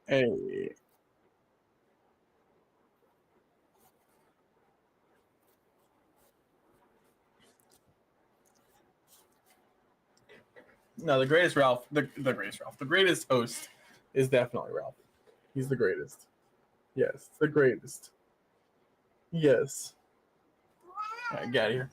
Hey, no, the greatest Ralph, the greatest Ralph, the greatest host is definitely Ralph. He's the greatest. Yes, the greatest. Yes. All right, get out of here.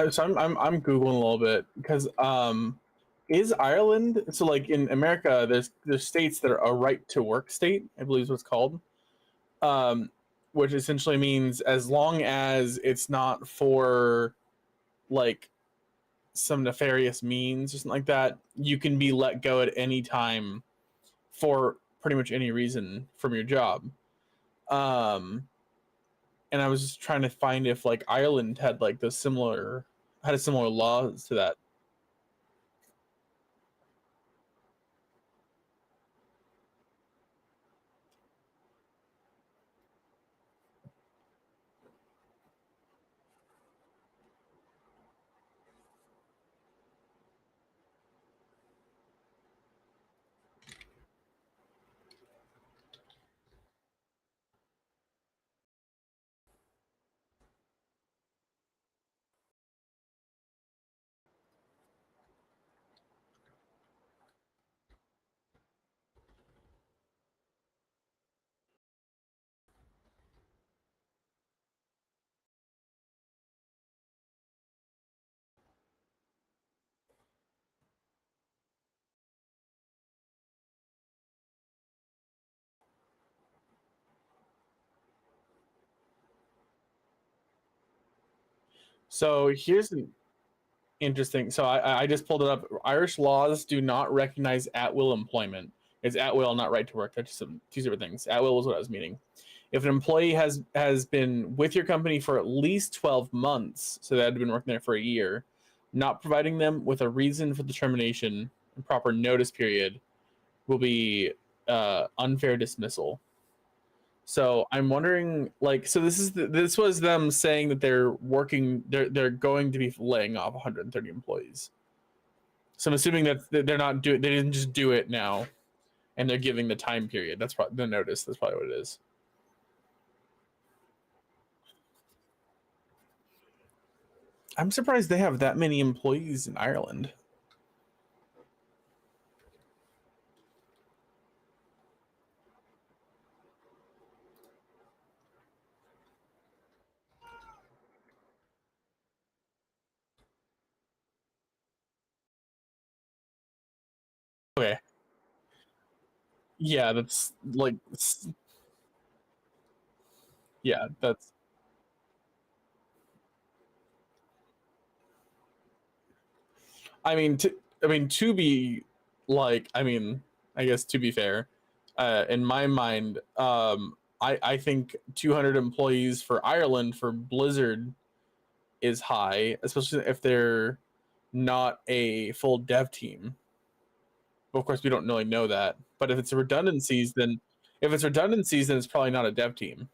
So I'm googling a little bit because is Ireland, so like in America there's states that are a right to work state, I believe is what it's called, um, which essentially means as long as it's not for like some nefarious means or something like that, you can be let go at any time for pretty much any reason from your job. Um, and I was just trying to find if like Ireland had like the similar had a similar laws to that. So here's an interesting. So I just pulled it up. Irish laws do not recognize at will employment. It's at will, not right to work. That's just two separate things. At will is what I was meaning. If an employee has been with your company for at least 12 months, so they had been working there for a year, not providing them with a reason for the termination and proper notice period will be unfair dismissal. So I'm wondering, like, so this was them saying that they're going to be laying off 130 employees. So I'm assuming that they didn't just do it now, and they're giving the time period. That's probably the notice. That's probably what it is. I'm surprised they have that many employees in Ireland. Okay, yeah, that's like, yeah, that's. I mean to be like, I guess to be fair, in my mind, I think 200 employees for Ireland for Blizzard is high, especially if they're not a full dev team. But of course, we don't really know that. But if it's redundancies, then it's probably not a dev team.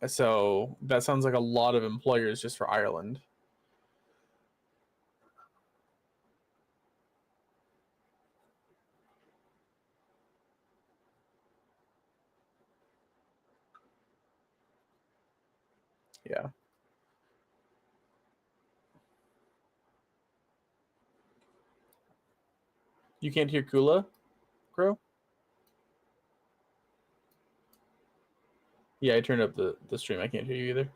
So that sounds like a lot of employers just for Ireland. Yeah, you can't hear Kula, Crow? Yeah, I turned up the stream. I can't hear you either.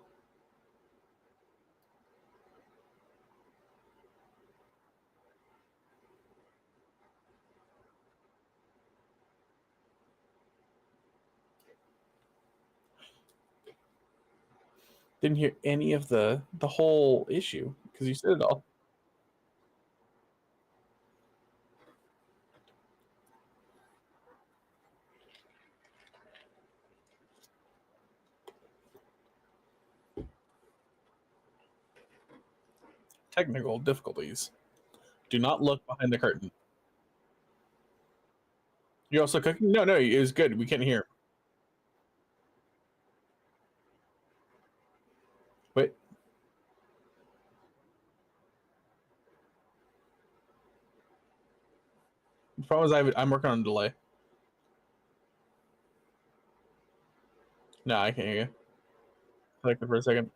Didn't hear any of the whole issue because you said it all. Technical difficulties. Do not look behind the curtain. You're also cooking? No, no, it was good. We can't hear. Wait, the problem is I'm working on a delay. No, I can't hear you. Like for a second.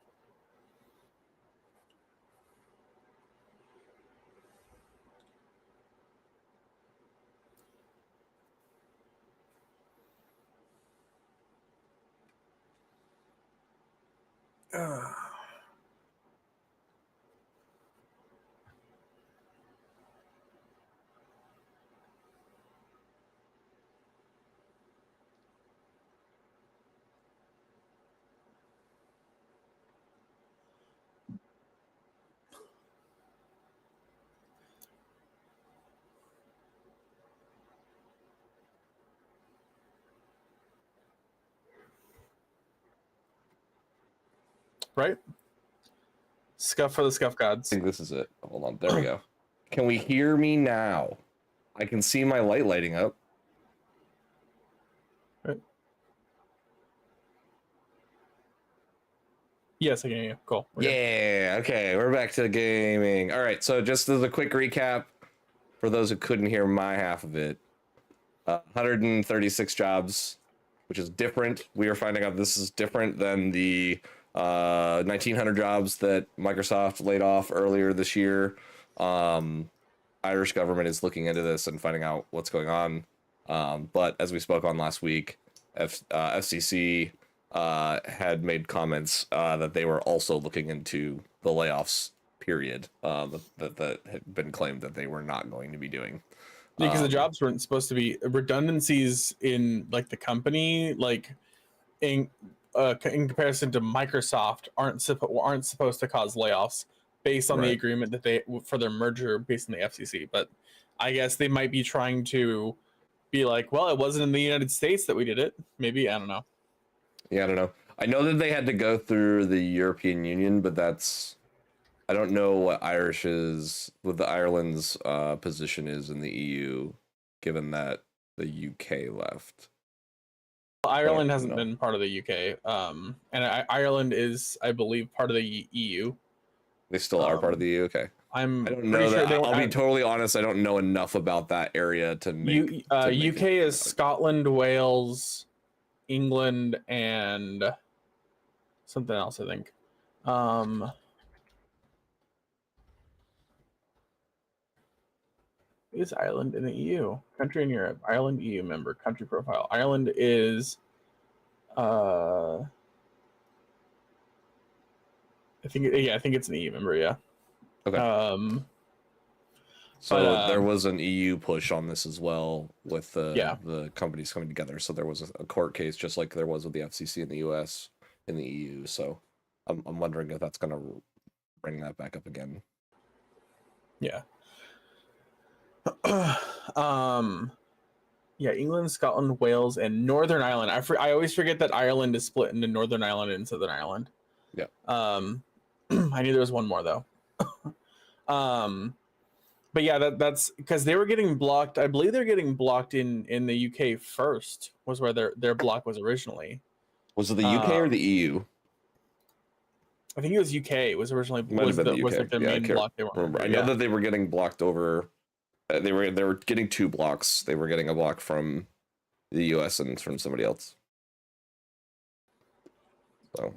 right? Scuff for the scuff I gods. think this is it. Hold on. There we go. Can we hear me now? I can see my light lighting up. Right. Yes, I can hear you. Cool. Yeah. Okay. We're back to gaming. All right. So just as a quick recap, for those who couldn't hear my half of it, 136 jobs, which is different. We are finding out this is different than the 1,900 jobs that Microsoft laid off earlier this year. Irish government is looking into this and finding out what's going on. But as we spoke on last week, FCC had made comments that they were also looking into the layoffs period that had been claimed that they were not going to be doing. Because the jobs weren't supposed to be redundancies in like the company, like in comparison to Microsoft, aren't supposed to cause layoffs based on the agreement that they for their merger based on the FCC. But I guess they might be trying to be like, well, it wasn't in the United States that we did it. Maybe, I don't know. Yeah, I don't know. I know that they had to go through the European Union, but I don't know what the Ireland's position is in the EU, given that the UK left. Ireland hasn't been part of the UK, and Ireland is, I believe, part of the EU. They still are part of the EU. Okay, I don't know sure that. I'll be totally honest. I don't know enough about that area to make. UK is Scotland, Wales, England, and something else, I think. Is Ireland in the EU? Country in Europe. Ireland EU member. Country profile. Ireland is I think it's an EU member, yeah. Okay. So there was an EU push on this as well with the companies coming together. So there was a court case just like there was with the FCC in the US in the EU. So I'm wondering if that's going to bring that back up again. Yeah. Yeah, England, Scotland, Wales, and Northern Ireland. I always forget that Ireland is split into Northern Ireland and Southern Ireland. Yeah. I knew there was one more though. But yeah, that's because they were getting blocked. I believe they're getting blocked in the UK first. Was where their block was originally. Was it the UK or the EU? I think it was UK. It was originally was like their main block. They were. I know that they were getting blocked over. They were getting two blocks. They were getting a block from the US and from somebody else. So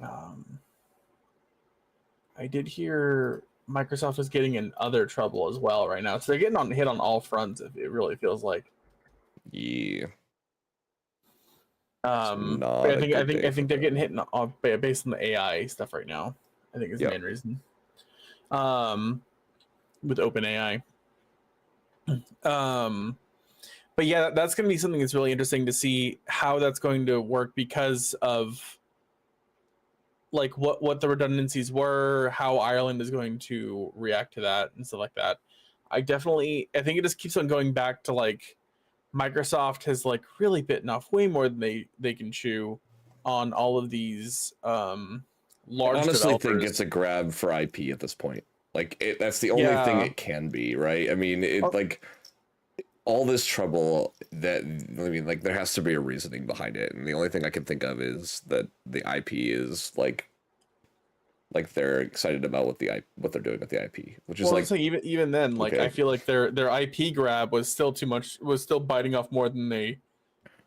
I did hear Microsoft is getting in other trouble as well right now. So they're getting hit on all fronts. It really feels like. Yeah. I think they're getting hit based on the AI stuff right now. I think is the main reason. With OpenAI. But yeah, that's going to be something that's really interesting to see how that's going to work because of like what the redundancies were, how Ireland is going to react to that and stuff like that. I think it just keeps on going back to like Microsoft has like really bitten off way more than they can chew on all of these large I honestly developers. think it's a grab for IP at this point. Like that's the only thing it can be, right? I mean, like all this trouble like there has to be a reasoning behind it, and the only thing I can think of is that the IP is like they're excited about what they're doing with the IP, which is like even then, like I feel like their IP grab was still too much, was still biting off more than they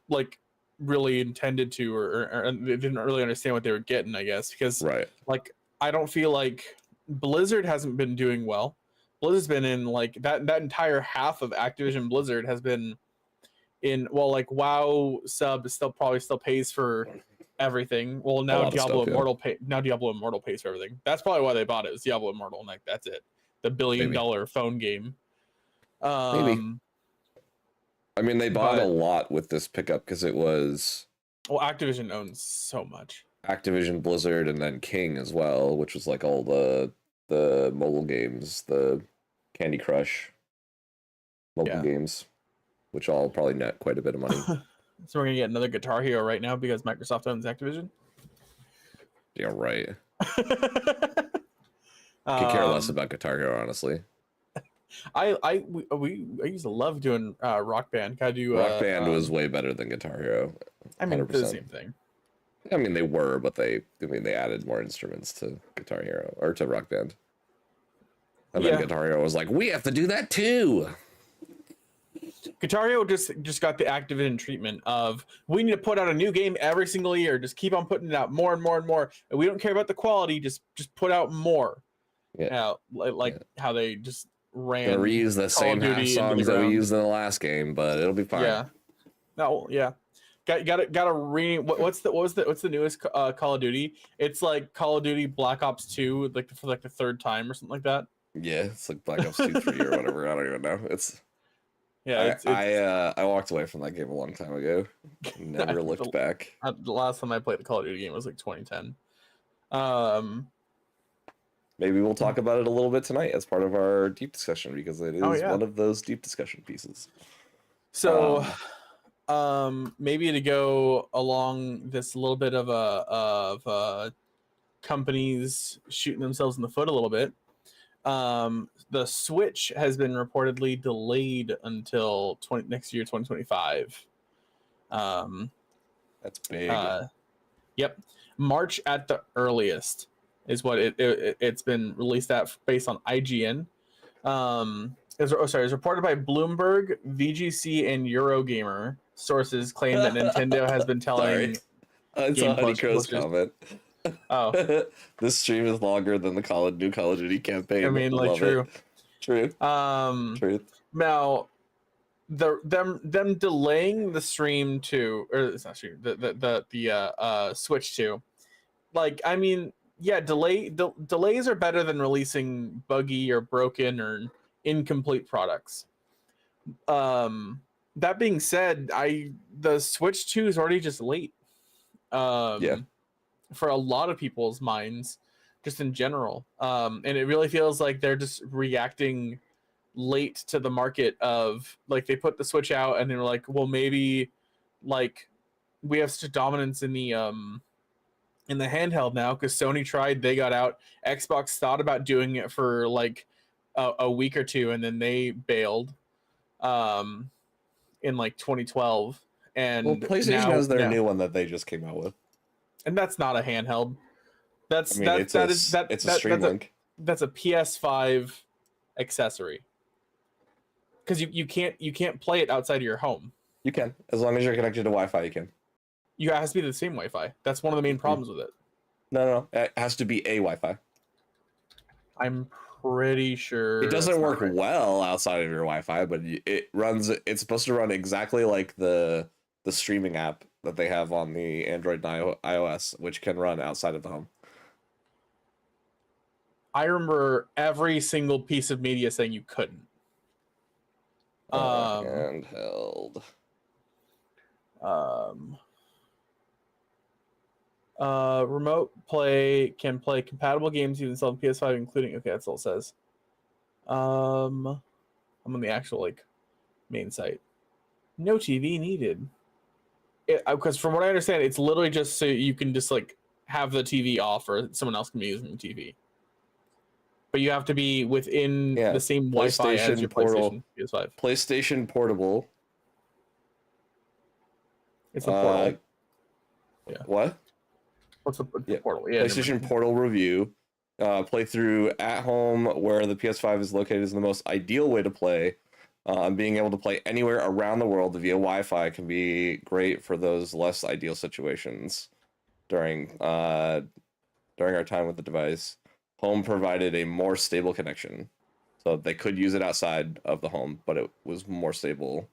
like really intended to, or they didn't really understand what they were getting, I guess, because like I don't feel like Blizzard hasn't been doing well. Blizzard's been in like that entire half of Activision Blizzard has been in, well, like WoW sub still pays for everything. Well, now Diablo Immortal pays for everything. That's probably why they bought it. It's Diablo Immortal, and like that's it. The $1 billion phone game. Maybe. I mean, they bought a lot with this pickup because it was. Well, Activision owns so much. Activision, Blizzard, and then King as well, which was like all the mobile games, the Candy Crush mobile games, which all probably net quite a bit of money. So we're gonna get another Guitar Hero right now because Microsoft owns Activision. Yeah, right. Could care less about Guitar Hero, honestly. I used to love doing Rock Band. Gotta do Rock Band was way better than Guitar Hero. I mean, 100%. they're the same thing. I mean, they were, but they added more instruments to Guitar Hero or to Rock Band. And then Guitar Hero was like, we have to do that too. Guitar Hero just got the Activision treatment of, we need to put out a new game every single year. Just keep on putting it out more and more and more. And we don't care about the quality. Just put out more. Yeah. How they just ran. Gonna reuse the same half songs that we used in the last game, but it'll be fine. Yeah. No. Yeah. Got to re. What's the newest Call of Duty? It's like Call of Duty Black Ops 2, like for the third time or something like that. Yeah, it's like Black Ops 2, 3 or whatever. I don't even know. I walked away from that game a long time ago. Never looked back. The last time I played the Call of Duty game was like 2010. Maybe we'll talk about it a little bit tonight as part of our deep discussion, because it is one of those deep discussion pieces. So, maybe to go along this little bit of companies shooting themselves in the foot a little bit. The Switch has been reportedly delayed until next year, 2025. That's big. Yep, March at the earliest is what it's been released at, based on IGN. It was reported by Bloomberg, VGC, and Eurogamer. Sources claim that Nintendo has been telling. I saw Honeycrow's comment. Oh, this stream is longer than the new Call of Duty campaign. I mean, like, true. Truth. Now, them delaying the stream to, or it's not stream, the Switch to, like, I mean, yeah, delays are better than releasing buggy or broken or incomplete products. That being said, the Switch 2 is already just late. For a lot of people's minds, just in general. And it really feels like they're just reacting late to the market of, like, they put the Switch out and they were like, well, maybe, like, we have such a dominance in the handheld now because Sony tried, they got out. Xbox thought about doing it for like a week or two, and then they bailed in like 2012. And PlayStation has their new one that they just came out with. And that's not a handheld. It's a Stream Link. That's a PS5 accessory. Because you can't play it outside of your home. You can, as long as you're connected to Wi-Fi. You can. You has to be the same Wi-Fi. That's one of the main problems with it. No, it has to be a Wi-Fi. I'm pretty sure it doesn't work well outside of your Wi-Fi, but it's supposed to run exactly like the streaming app that they have on the Android and iOS, which can run outside of the home. I remember every single piece of media saying you couldn't. Handheld. Remote play can play compatible games even on PS5, including. Okay, that's all it says. I'm on the actual like main site. No TV needed. Because from what I understand, it's literally just so you can just like have the TV off, or someone else can be using the TV. But you have to be within the same Wi-Fi as your PlayStation PS5. PlayStation Portable. It's a portal. What? What's the portal? Yeah, PlayStation Portal review. Playthrough at home where the PS5 is located is the most ideal way to play. Being able to play anywhere around the world via Wi-Fi can be great for those less ideal situations. During our time with the device, home provided a more stable connection, so they could use it outside of the home, but it was more stable.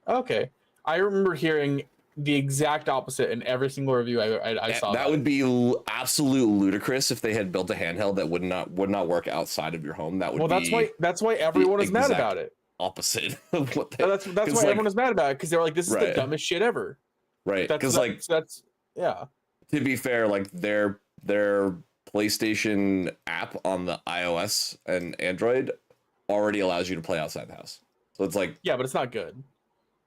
Okay, I remember hearing the exact opposite in every single review I saw. That would be absolute ludicrous if they had built a handheld that would not work outside of your home. That would that's why everyone is mad about it. Opposite of what they, that's why everyone is mad about it, because they're like, this is the dumbest shit ever. Right, because that's to be fair, like their PlayStation app on the iOS and Android already allows you to play outside the house, so it's like, yeah, but it's not good.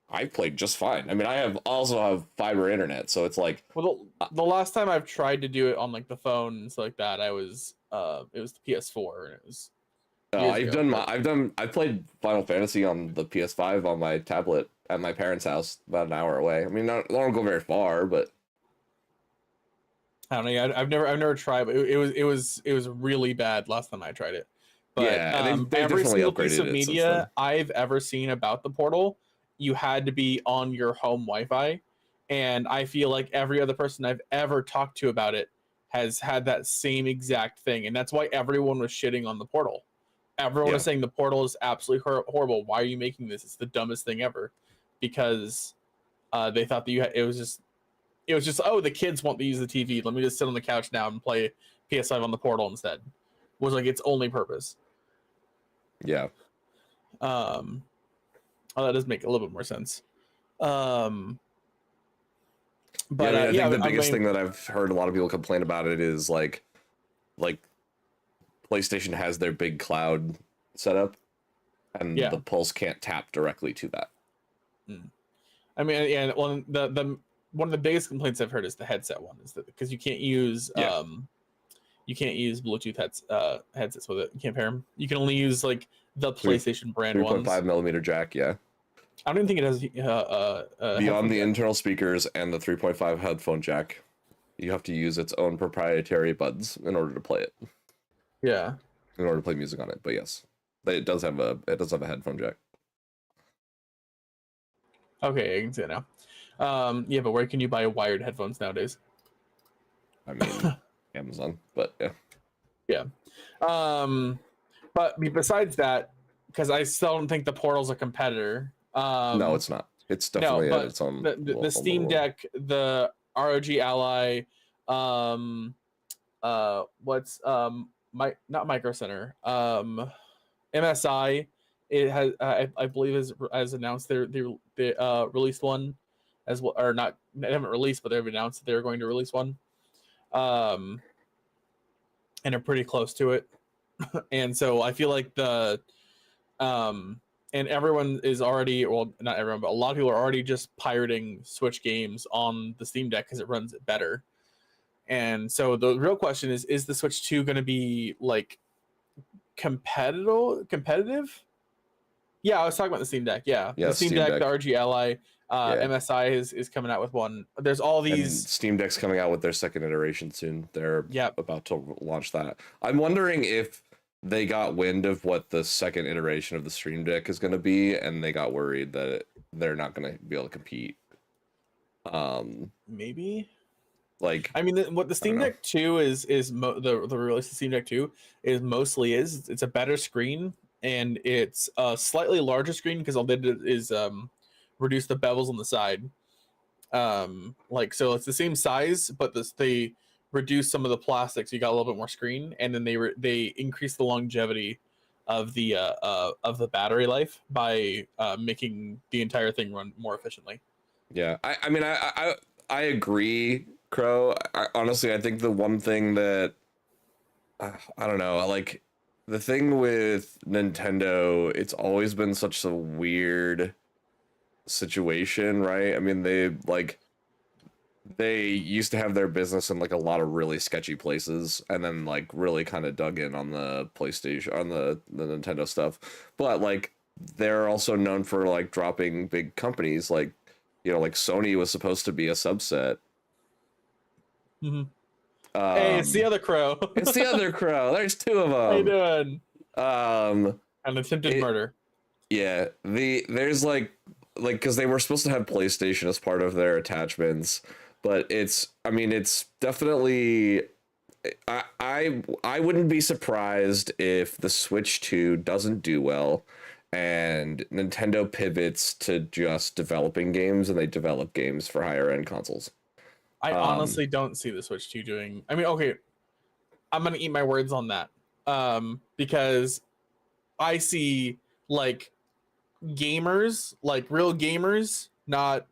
I played just fine. I mean, I also have fiber internet, so it's like, Well, the last time I've tried to do it on like the phone and stuff like that, it was the PS4 and it was years ago. But I've played Final Fantasy on the PS5 on my tablet at my parents' house about an hour away. I mean, I don't go very far, but I don't know. Yeah, I've never tried, but it was really bad last time I tried it. But yeah, they've every definitely single piece upgraded of it since then. media I've ever seen about the Portal, you had to be on your home Wi-Fi, and I feel like every other person I've ever talked to about it has had that same exact thing, and that's why everyone was shitting on the Portal. Everyone Yeah. was saying the Portal is absolutely horrible. Why are you making this? It's the dumbest thing ever, because they thought that it was just oh, the kids want to use the TV. Let me just sit on the couch now and play PS5 on the Portal instead. Was like its only purpose. Yeah. Oh, that does make a little bit more sense. But Yeah, I mean, I think the I biggest mean, thing that I've heard a lot of people complain about it is like PlayStation has their big cloud setup, and yeah. the Pulse can't tap directly to that. I mean, yeah. Well, the one of the biggest complaints I've heard is the headset one, is that because you can't use Yeah. you can't use Bluetooth headsets with it. You can't pair them. You can only use like the Three- PlayStation brand ones. 3.5 millimeter jack, yeah. I don't even think it has Beyond headphone the jack. internal speakers and the 3.5 headphone jack, you have to use its own proprietary buds in order to play it, Yeah. in order to play music on it. But yes, it does have a headphone jack. Okay, I can see it now. Yeah, but where can you buy wired headphones nowadays? I mean, Amazon, but yeah. Yeah. But besides that, because I still don't think the Portal's a competitor. No, it's not. It's No, definitely at but its own the Steam world. Deck, the ROG Ally, what's not Micro Center, MSI, it has I believe has announced they released one as well, or not, they haven't released, but they've announced that they're going to release one, and are pretty close to it. And so I feel like and everyone is already, well, not everyone, but a lot of people are already just pirating Switch games on the Steam Deck because it runs it better. And so the real question is the Switch 2 going to be like competitive? Yeah, I was talking about the Steam Deck. Yeah, Yeah, the Steam Steam Deck, Deck. the RG Ally, Yeah. MSI is coming out with one. There's all And these. Steam Deck's coming out with their second iteration soon. They're Yep. about to launch that. I'm wondering if they got wind of what the second iteration of the Stream Deck is going to be, and they got worried that they're not going to be able to compete. Maybe. Like, I mean, what the Steam Deck 2 the release of Steam Deck 2 is mostly it's a better screen, and it's a slightly larger screen because all they did is reduce the bevels on the side. Like, so it's the same size, but they reduced some of the plastic, so you got a little bit more screen, and then they increased the longevity of the battery life by making the entire thing run more efficiently. yeah, I mean, I agree, Crow. Honestly, I think the one thing that I don't know, like the thing with Nintendo, it's always been such a weird situation, right? I mean, they used to have their business in like a lot of really sketchy places, and then like really kind of dug in on the PlayStation, on the Nintendo stuff. But like they're also known for like dropping big companies, like, you know, like Sony was supposed to be a subset. Mm-hmm. Hey, it's the other Crow. It's the other Crow. There's two of them. How you doing? Um, An attempted murder. yeah, there's like because they were supposed to have PlayStation as part of their attachments, but I mean, it's definitely. I wouldn't be surprised if the Switch 2 doesn't do well, and Nintendo pivots to just developing games, and they develop games for higher end consoles. I honestly don't see the Switch 2 doing. I mean, okay, I'm gonna eat my words on that, because I see like gamers, like real gamers, not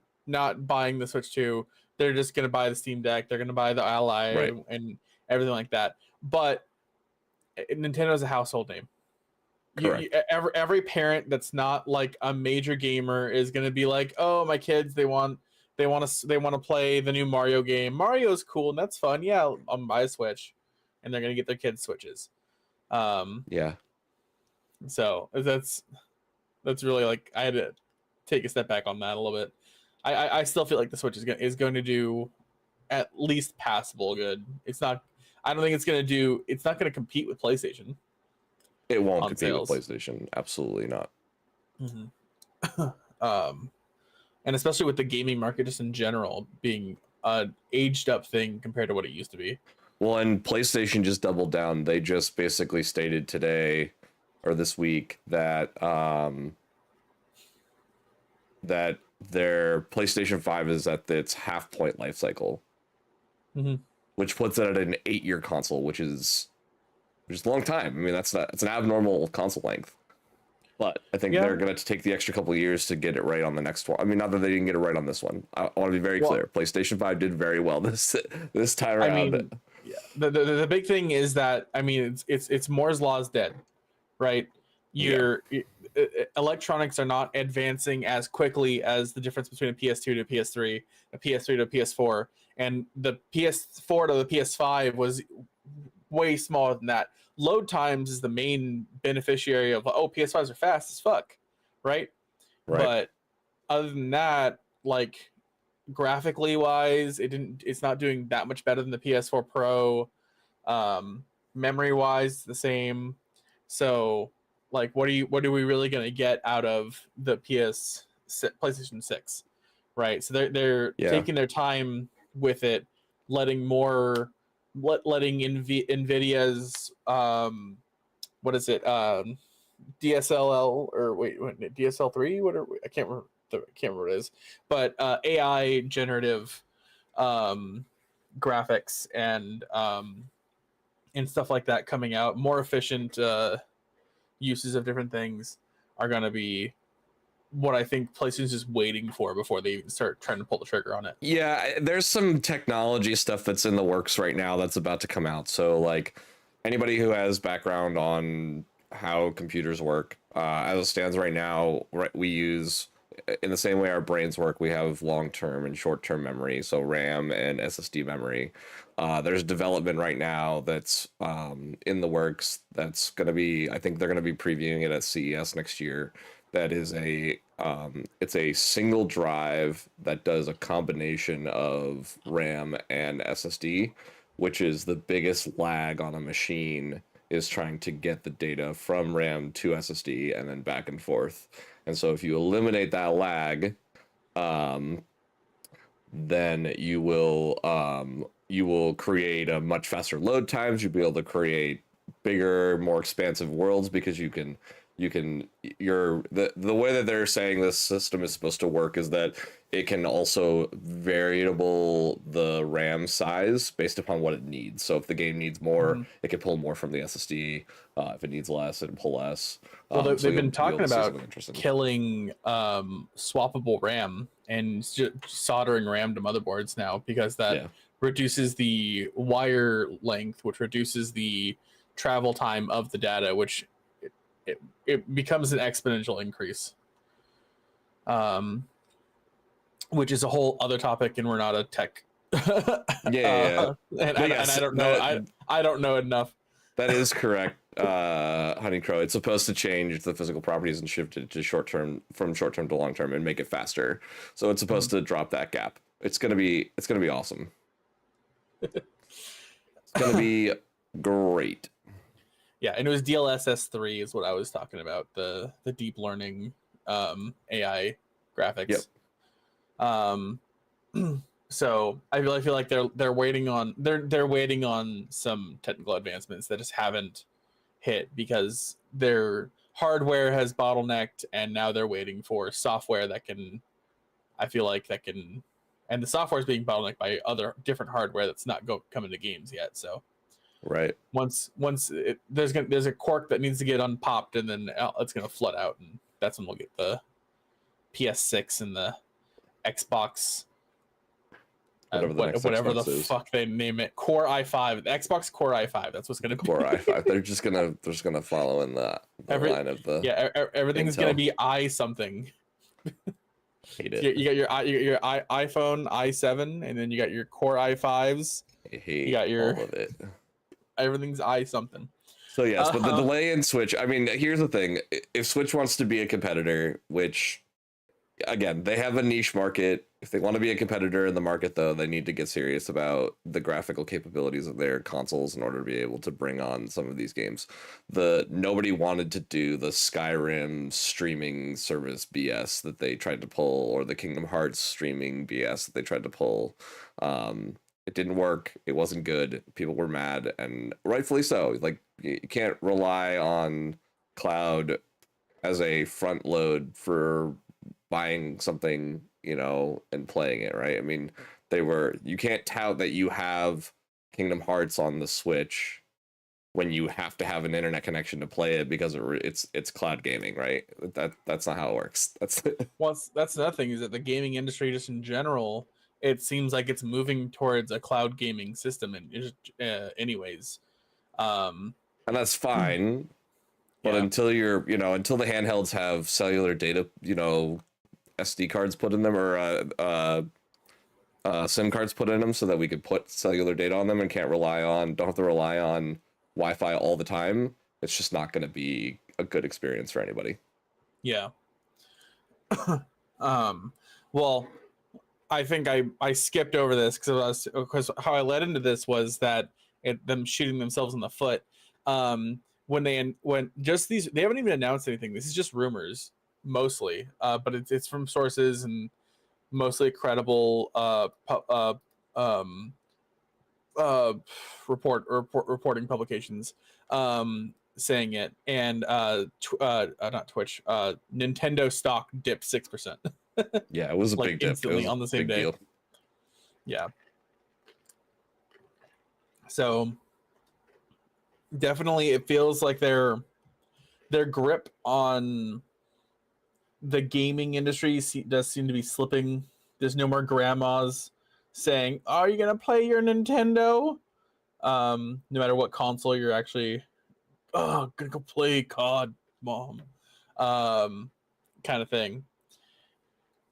buying the Switch 2. They're just gonna buy the Steam Deck. They're gonna buy the Ally, Right. and everything like that. But Nintendo's a household name. Correct. Every parent that's not like a major gamer is going to be like, oh, my kids, they want to play the new Mario game. Mario's cool and that's fun. Yeah, I'll buy a Switch, and they're going to get their kids Switches. Yeah. So that's really like, I had to take a step back on that a little bit. I still feel like the Switch is going to do at least passable good. It's not. I don't think it's going to do. It's not going to compete with PlayStation. It won't On compete sales. with PlayStation. Absolutely not. And especially with the gaming market just in general being an aged up thing compared to what it used to be. Well, and PlayStation just doubled down. They just basically stated today or this week that that their PlayStation 5 is at its half point life cycle, which puts it at an 8-year console, which is a long time. I mean, it's an abnormal console length. But I think they're going to take the extra couple of years to get it right on the next one. I mean, not that they didn't get it right on this one. I want to be very clear. PlayStation 5 did very well this time around. I mean, yeah. The big thing is that, I mean, it's Moore's Law is dead, right? Electronics are not advancing as quickly as the difference between a PS2 to a PS3, a PS3 to a PS4, and the PS4 to the PS5 was way smaller than that. Load times is the main beneficiary of, oh, PS5s are fast as fuck, right? But other than that, like graphically wise, it's not doing that much better than the PS4 Pro. Memory wise, the same. So like, what are we really going to get out of the PlayStation 6, right? So they're taking their time with it, letting Nvidia's what is it, DSLL or wait DSL3, whatever, I can't remember what it is, but AI generative graphics and stuff like that coming out, more efficient uses of different things are going to be what I think PlayStation's just waiting for before they even start trying to pull the trigger on it. Yeah, there's some technology stuff that's in the works right now that's about to come out. So like anybody who has background on how computers work, as it stands right now, we use, in the same way our brains work, we have long-term and short-term memory, so RAM and SSD memory. There's development right now that's in the works that's going to be, I think they're going to be previewing it at CES next year. That is it's a single drive that does a combination of RAM and SSD, which is the biggest lag on a machine, is trying to get the data from RAM to SSD and then back and forth. And so if you eliminate that lag, then you will create a much faster load times. You'll be able to create bigger, more expansive worlds, because the way that they're saying this system is supposed to work is that it can also variable the RAM size based upon what it needs. So if the game needs more, it can pull more from the SSD. If it needs less, it can pull less. Well, they've been talking about killing swappable RAM and soldering RAM to motherboards now, because that reduces the wire length, which reduces the travel time of the data, which it becomes an exponential increase, which is a whole other topic, and we're not a tech. And I don't know. I don't know enough. That is correct, Honey Crow. It's supposed to change the physical properties and shift it to from short term to long term, and make it faster. So it's supposed to drop that gap. It's gonna be awesome. It's gonna be great. Yeah, and it was DLSS3 is what I was talking about, the deep learning AI graphics. Yep. So I really feel like they're waiting on some technical advancements that just haven't hit, because their hardware has bottlenecked, and now they're waiting for software that can, I feel like that can, and the software is being bottlenecked by other different hardware that's not coming to games yet. So right, once there's a cork that needs to get unpopped, and then it's gonna flood out, and that's when we'll get the PS6 and the Xbox Whatever the next whatever the Xbox is. fuck they name it, Core i5, the Xbox Core i5. That's what's gonna be. Core i5. They're just gonna follow in the line of the everything's Intel. gonna be i something. Hate You it. got your iPhone i7, and then you got your Core i5s. I hate You got your all of it. everything's i something. So yes, but the delay in Switch. I mean, here's the thing: if Switch wants to be a competitor, which again, they have a niche market. If they want to be a competitor in the market, though, they need to get serious about the graphical capabilities of their consoles in order to be able to bring on some of these games. Nobody wanted to do the Skyrim streaming service BS that they tried to pull, or the Kingdom Hearts streaming BS that they tried to pull. It didn't work. It wasn't good. People were mad, and rightfully so. Like, you can't rely on cloud as a front load for buying something, and playing it, right? I mean, you can't tout that you have Kingdom Hearts on the Switch when you have to have an internet connection to play it because it's cloud gaming, right? That's not how it works. That's another thing, is that the gaming industry, just in general, it seems like it's moving towards a cloud gaming system, and anyways, and that's fine. But yeah. until until the handhelds have cellular data, SD cards put in them, or SIM cards put in them, so that we could put cellular data on them and don't have to rely on Wi-Fi all the time, it's just not going to be a good experience for anybody. Yeah. Well, I think I skipped over this because how I led into this was that them shooting themselves in the foot. When just these, they haven't even announced anything. This is just rumors mostly, but it's from sources and mostly credible reporting publications saying it. And not Twitch, Nintendo stock dipped 6%. Yeah, it was a big dip. Instantly on the same day. Deal. Yeah. So definitely it feels like their grip on the gaming industry does seem to be slipping. There's no more grandmas saying, "Are you gonna play your Nintendo?" No matter what console you're actually, gonna go play COD, mom, kind of thing.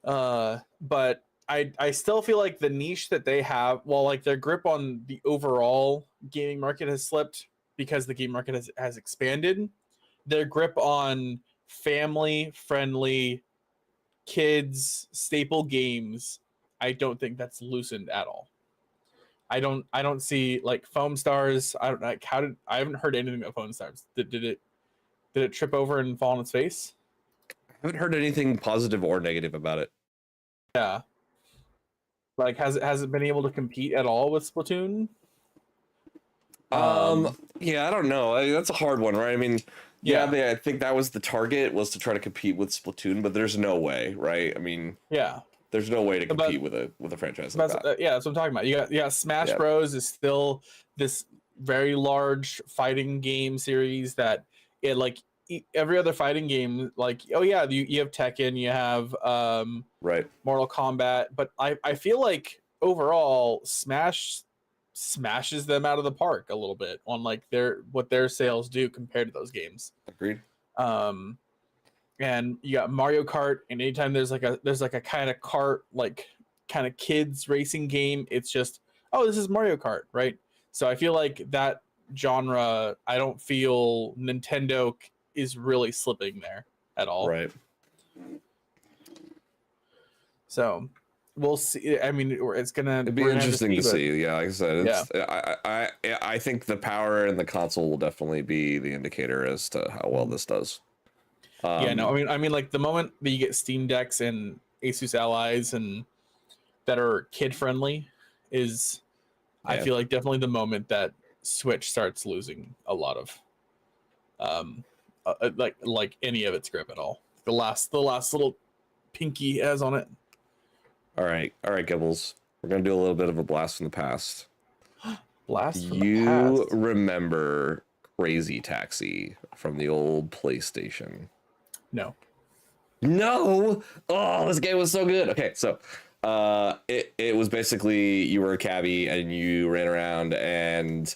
But I still feel like the niche that they have, while like their grip on the overall gaming market has slipped because the game market has expanded, their grip on family friendly kids staple games, I don't think that's loosened at all. I don't see like Foam Stars. I don't like I haven't heard anything about Foam Stars. Did it trip over and fall on its face? I haven't heard anything positive or negative about it. Yeah. Like, has it been able to compete at all with Splatoon? Yeah, I don't know. That's a hard one, right? I mean, I think that was the target, was to try to compete with Splatoon, but there's no way, right? I mean, yeah, there's no way to compete with a franchise like that. Yeah, that's what I'm talking about. You got Smash Bros is still this very large fighting game series that it, like every other fighting game, like, oh yeah, you have Tekken, you have right, Mortal Kombat, but I feel like overall Smash smashes them out of the park a little bit on like what their sales do compared to those games. Agreed. And you got Mario Kart, and anytime there's like a kind of kart, like kind of kids racing game, it's just, oh, this is Mario Kart, right? So I feel like that genre, I don't feel Nintendo is really slipping there at all. Right. So we'll see. I mean, it'd be interesting to see. Yeah, like I said, I think the power in the console will definitely be the indicator as to how well this does. I mean, like the moment that you get Steam Decks and Asus Allies and that are kid friendly is, I feel like definitely the moment that Switch starts losing a lot of like any of its grip at all. The last little pinky it has on it. All right, Gibbles. We're gonna do a little bit of a blast from the past. Blast from the past. You remember Crazy Taxi from the old PlayStation? No. No. Oh, this game was so good. Okay, so It was basically you were a cabbie and you ran around and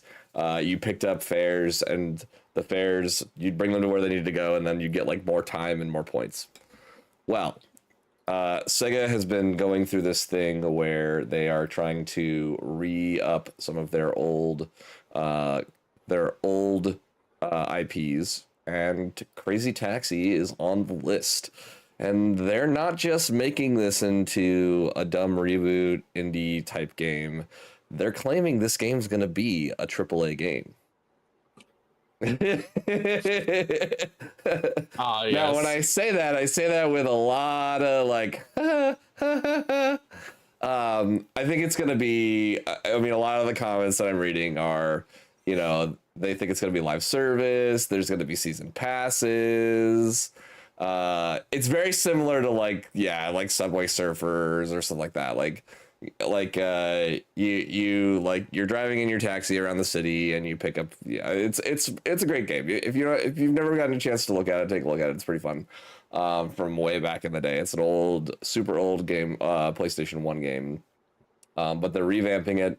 you picked up fares, and the fares you'd bring them to where they needed to go, and then you get like more time and more points. Well, Sega has been going through this thing where they are trying to re-up some of uh, their old IPs, and Crazy Taxi is on the list. And they're not just making this into a dumb reboot indie type game. They're claiming this game's going to be a AAA game. Now, when I say that with a lot of like, I think it's going to be, I mean, a lot of the comments that I'm reading are, you know, they think it's going to be live service. There's going to be season passes. It's very similar to like, yeah, like Subway Surfers or something like that. You like you're driving in your taxi around the city and you pick up, yeah, it's a great game. If you've never gotten a chance to look at it, take a look at it. It's pretty fun. From way back in the day. It's an old, super old game, PlayStation 1 game. But they're revamping it.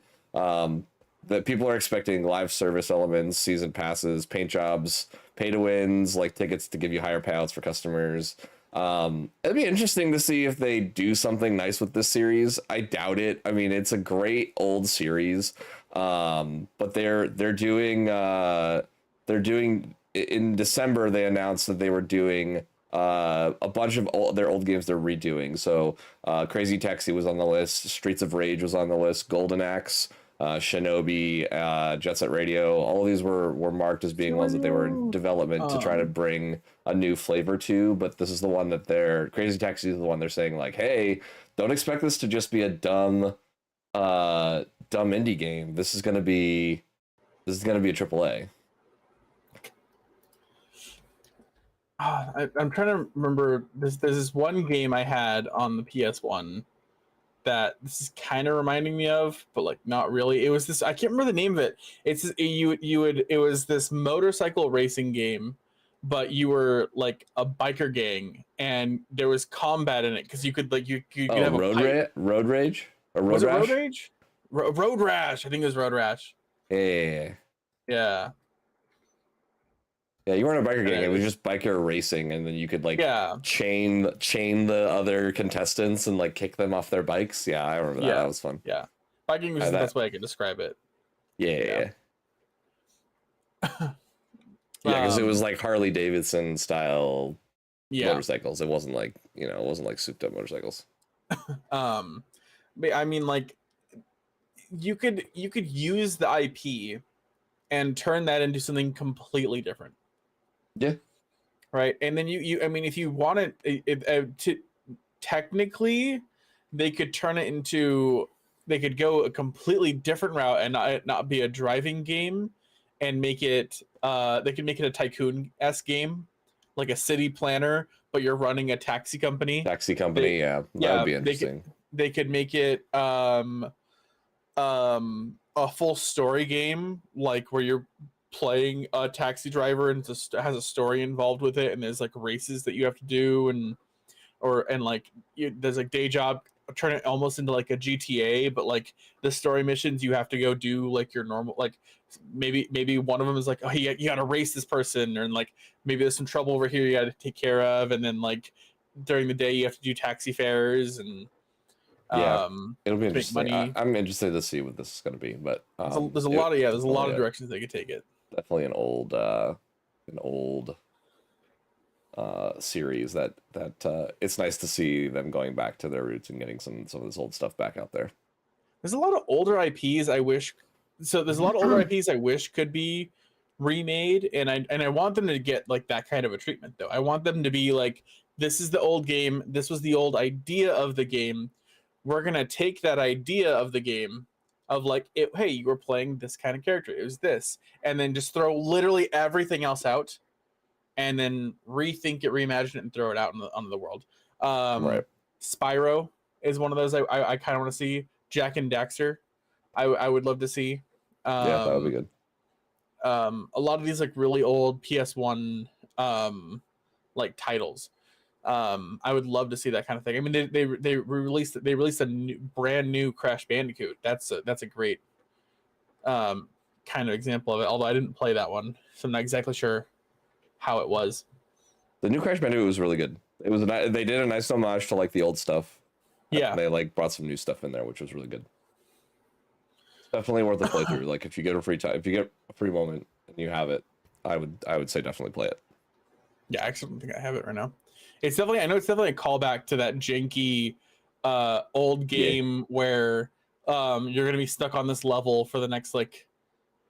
That people are expecting live service elements, season passes, paint jobs, pay to wins, like tickets to give you higher payouts for customers. It'd be interesting to see if they do something nice with this series. I doubt it. I mean, it's a great old series, but they're doing in December. They announced that they were doing a bunch of their old games they're redoing. So Crazy Taxi was on the list. Streets of Rage was on the list. Golden Axe. Shinobi, Jet Set Radio, all of these were marked as being ones that they were in development to try to bring a new flavor to, but this is the one that Crazy Taxi is the one they're saying like, hey, don't expect this to just be a dumb indie game. This is gonna be a AAA. I'm trying to remember. There's this one game I had on the PS1 that this is kind of reminding me of, but like not really. It was this, I can't remember the name of it. It was this motorcycle racing game, but you were like a biker gang and there was combat in it because you could like you could have a Road Rage or Road was Rash? It Road Rage? Road Rash. I think it was Road Rash. Yeah. Yeah, you weren't a biker gang. It was just biker racing, and then you could like chain the other contestants and like kick them off their bikes. Yeah, I remember that. That was fun. Yeah, biking was the best way I could describe it. Yeah, because it was like Harley Davidson style motorcycles. It wasn't like souped up motorcycles. But I mean, like you could use the IP and turn that into something completely different. Yeah. Right. And then I mean, if you wanted to technically, they could turn it into, they could go a completely different route and not be a driving game and make it, they could make it a tycoon-esque game, like a city planner, but you're running a taxi company. That would be interesting. They could make it a full story game, like where you're playing a taxi driver and just has a story involved with it, and there's like races that you have to do, and there's like day job, turn it almost into like a GTA, but like the story missions you have to go do like your normal, like maybe one of them is like, oh, you got to race this person, or like maybe there's some trouble over here you got to take care of, and then like during the day you have to do taxi fares and it'll be interesting. I'm interested to see what this is going to be, but there's a lot of directions they could take it. Definitely an old series that it's nice to see them going back to their roots and getting some of this old stuff back out there. There's a lot of older IPs I wish could be remade, and I want them to get like that kind of a treatment though. I want them to be like, this is the old game, this was the old idea of the game. We're gonna take that idea of the game of like, hey, you were playing this kind of character, it was this, and then just throw literally everything else out, and then rethink it, reimagine it, and throw it out onto the world. Right. Spyro is one of those I kind of want to see. Jak and Daxter, I would love to see. That would be good. A lot of these like really old PS1 like titles. I would love to see that kind of thing. I mean, they released brand new Crash Bandicoot. That's a great kind of example of it. Although I didn't play that one, so I'm not exactly sure how it was. The new Crash Bandicoot was really good. It was they did a nice homage to like the old stuff. Yeah, And they like brought some new stuff in there, which was really good. It's definitely worth a playthrough. Like if you get a free time, if you get a free moment and you have it, I would say definitely play it. yeah. I actually don't think I have it right now. It's definitely, I know it's definitely a callback to that janky old game where you're gonna be stuck on this level for the next like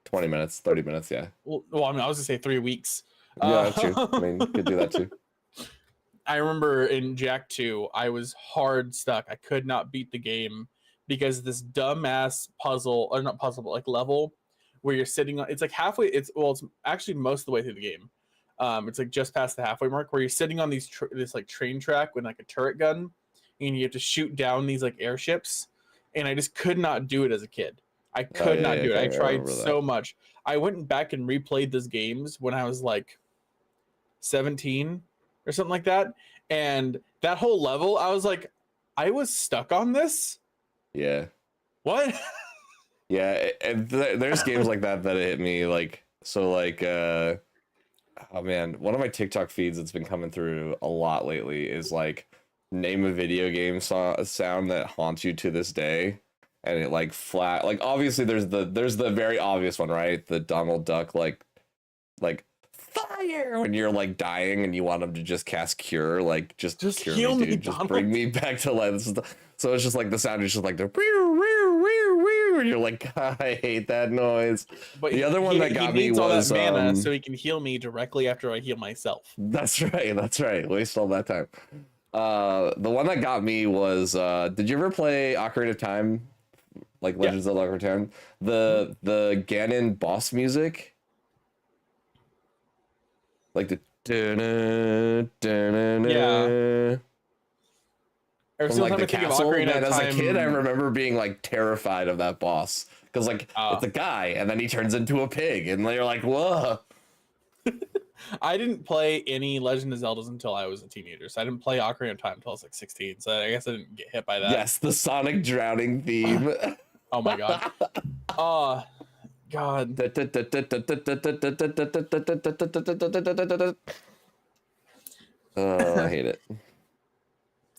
20 minutes, 30 minutes, yeah. Well, I mean, I was gonna say 3 weeks. Yeah, that's true. I mean, you could do that too. I remember in Jak 2, I was hard stuck. I could not beat the game because this dumbass puzzle, or not puzzle, but like level where you're sitting on, it's like halfway, it's actually most of the way through the game. It's like just past the halfway mark where you're sitting on this like train track with like a turret gun and you have to shoot down these like airships. And I just could not do it as a kid. I could not do it. I tried so much. I went back and replayed those games when I was like 17 or something like that. And that whole level, I was like, I was stuck on this? Yeah. What? Yeah, and there's games like that hit me like, so like oh man, one of my TikTok feeds that's been coming through a lot lately is like name a video game sound that haunts you to this day. And it like flat, like obviously there's the very obvious one, right? The Donald Duck like fire when you're like dying and you want him to just cast cure, like just cure heal me, me, dude. Just Donald. bring me back to life. So it's just like the sound is just like the and you're like, I hate that noise. But the other one that got me was all that mana so he can heal me directly after I heal myself. That's right. Waste all that time. The one that got me was did you ever play Ocarina of Time? Like Legends of Ocarina of Time? The Ganon boss music? Like the yeah. From like the castle. Man, as a kid, I remember being like terrified of that boss because like it's a guy and then he turns into a pig and you're like, whoa. I didn't play any Legend of Zeldas until I was a teenager, so I didn't play Ocarina of Time until I was like 16. So I guess I didn't get hit by that. Yes, the Sonic drowning theme. Oh my god. Oh god. Oh, I hate it.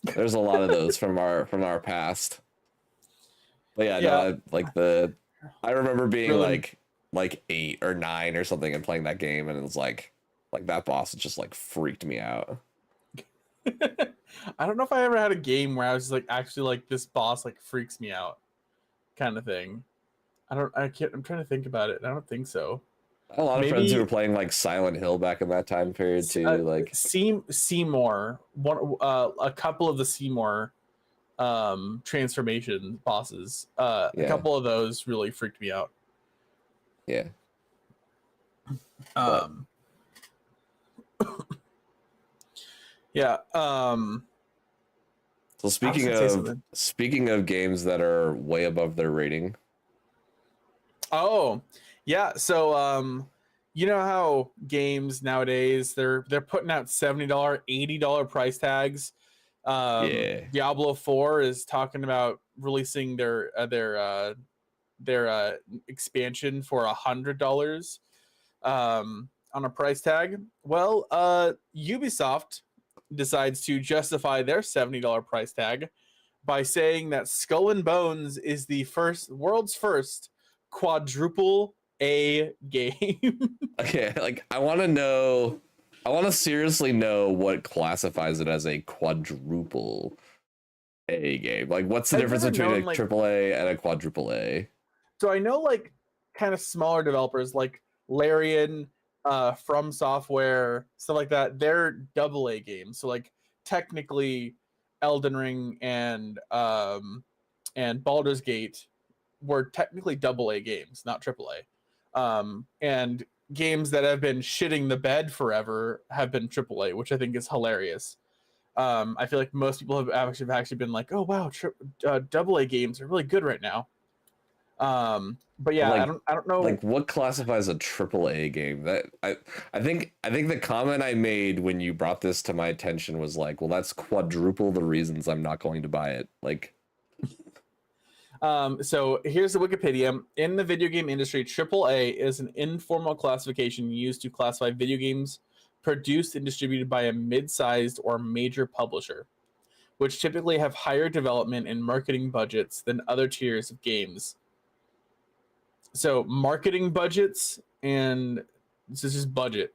There's a lot of those from our past. But yeah, no, I remember being like 8 or 9 or something and playing that game, and it was like that boss just like freaked me out. I don't know if I ever had a game where I was like actually like this boss like freaks me out kind of thing. I'm trying to think about it. I don't think so. A lot of friends who were playing like Silent Hill back in that time period too. Like Seymour, a couple of the Seymour transformation bosses. A couple of those really freaked me out. Yeah. Yeah. So speaking of games that are way above their rating. Oh, yeah. So you know how games nowadays they're putting out $70, $80 price tags. Diablo 4 is talking about releasing their expansion for $100 on a price tag. Well, Ubisoft decides to justify their $70 price tag by saying that Skull and Bones is the world's first quadruple A game. Okay, like I want to seriously know what classifies it as a quadruple A game. Like what's the difference between a triple A and a quadruple A? So I know like kind of smaller developers like Larian, From Software, stuff like that, they're double A games. So like technically Elden Ring and Baldur's Gate were technically double A games, not triple A. And games that have been shitting the bed forever have been triple A, which I think is hilarious. I feel like most people have actually been like, oh wow, double A games are really good right now. But yeah, Like, I don't know. like what classifies a triple A game? That I think the comment I made when you brought this to my attention was like, well, that's quadruple the reasons I'm not going to buy it. Like, So here's the Wikipedia. In the video game industry, AAA is an informal classification used to classify video games produced and distributed by a mid-sized or major publisher, which typically have higher development and marketing budgets than other tiers of games. So marketing budgets, and this is just budget.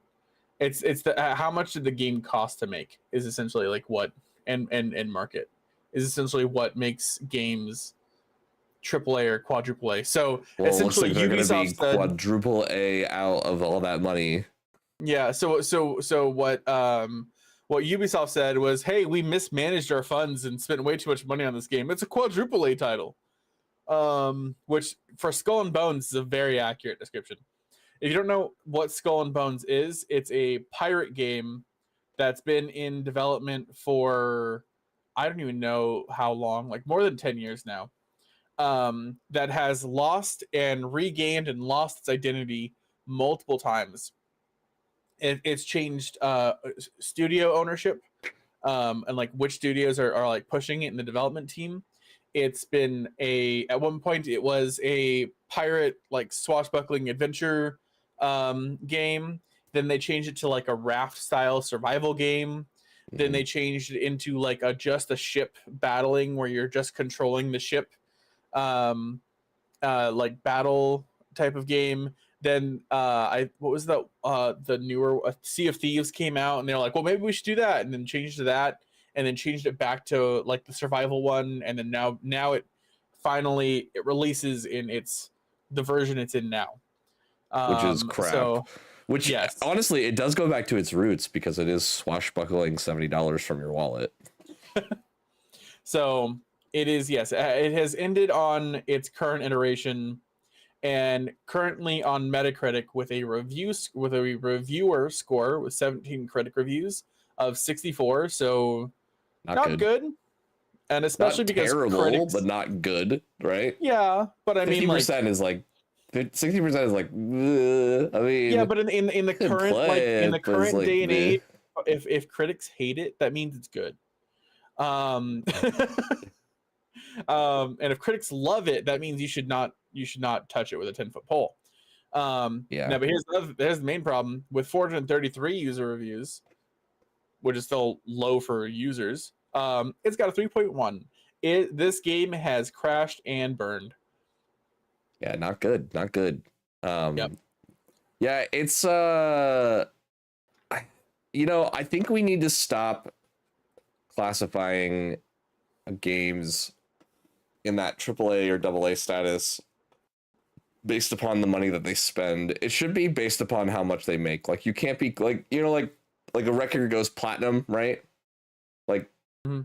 It's the how much did the game cost to make is essentially like what, and market is essentially what makes games AAA or quadruple A. So well, it looks essentially, like they're going to be Ubisoft said, quadruple A out of all that money. yeah. So what Ubisoft said was, hey, we mismanaged our funds and spent way too much money on this game. It's a quadruple A title, which for Skull and Bones is a very accurate description. If you don't know what Skull and Bones is, it's a pirate game that's been in development for I don't even know how long, like more than 10 years now. That has lost and regained and lost its identity multiple times. It's changed studio ownership, and like which studios are like pushing it in the development team. It's been at one point it was a pirate like swashbuckling adventure game. Then they changed it to like a raft style survival game. Then they changed it into like just a ship battling where you're just controlling the ship, like battle type of game. Then what was the newer Sea of Thieves came out, and they're like, well, maybe we should do that, and then changed to that, and then changed it back to like the survival one, and then now it finally it releases in the version it's in now, Which is crap. So which yes, honestly, it does go back to its roots because it is swashbuckling $70 from your wallet. so it is, yes, it has ended on its current iteration, and currently on Metacritic with a reviewer score with 17 critic reviews of 64. So not good. And especially not because terrible, critics, but not good, right? yeah. But I mean, like 50% is like 60% is like, I mean, yeah. But in the current like, day and age, if critics hate it, that means it's good. And if critics love it, that means you should not touch it with a 10-foot pole. Yeah. Now, but here's the main problem with 433 user reviews, which is still low for users. It's got a 3.1. This game has crashed and burned. Yeah, not good. Not good. Yep. Yeah, it's I think we need to stop classifying games in that AAA or AA status based upon the money that they spend. It should be based upon how much they make. Like you can't be like a record goes platinum, right? Like, mm-hmm.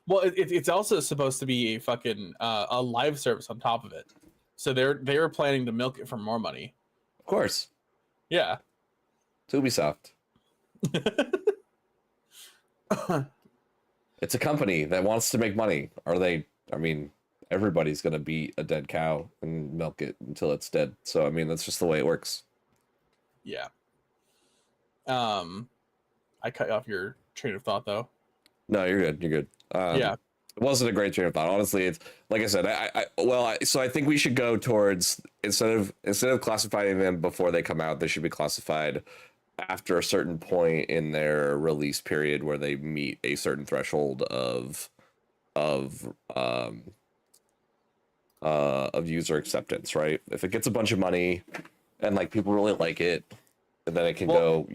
Well, it's also supposed to be a fucking a live service on top of it, so they're planning to milk it for more money. Of course. Yeah. It's Ubisoft. It's a company that wants to make money. I mean, everybody's going to beat a dead cow and milk it until it's dead. So, I mean, that's just the way it works. Yeah. I cut off your train of thought, though. No, you're good. You're good. Yeah. It wasn't a great train of thought. Honestly, it's like I said, so I think we should go towards, instead of classifying them before they come out, they should be classified after a certain point in their release period where they meet a certain threshold of user acceptance, right? If it gets a bunch of money and like people really like it, then it can go,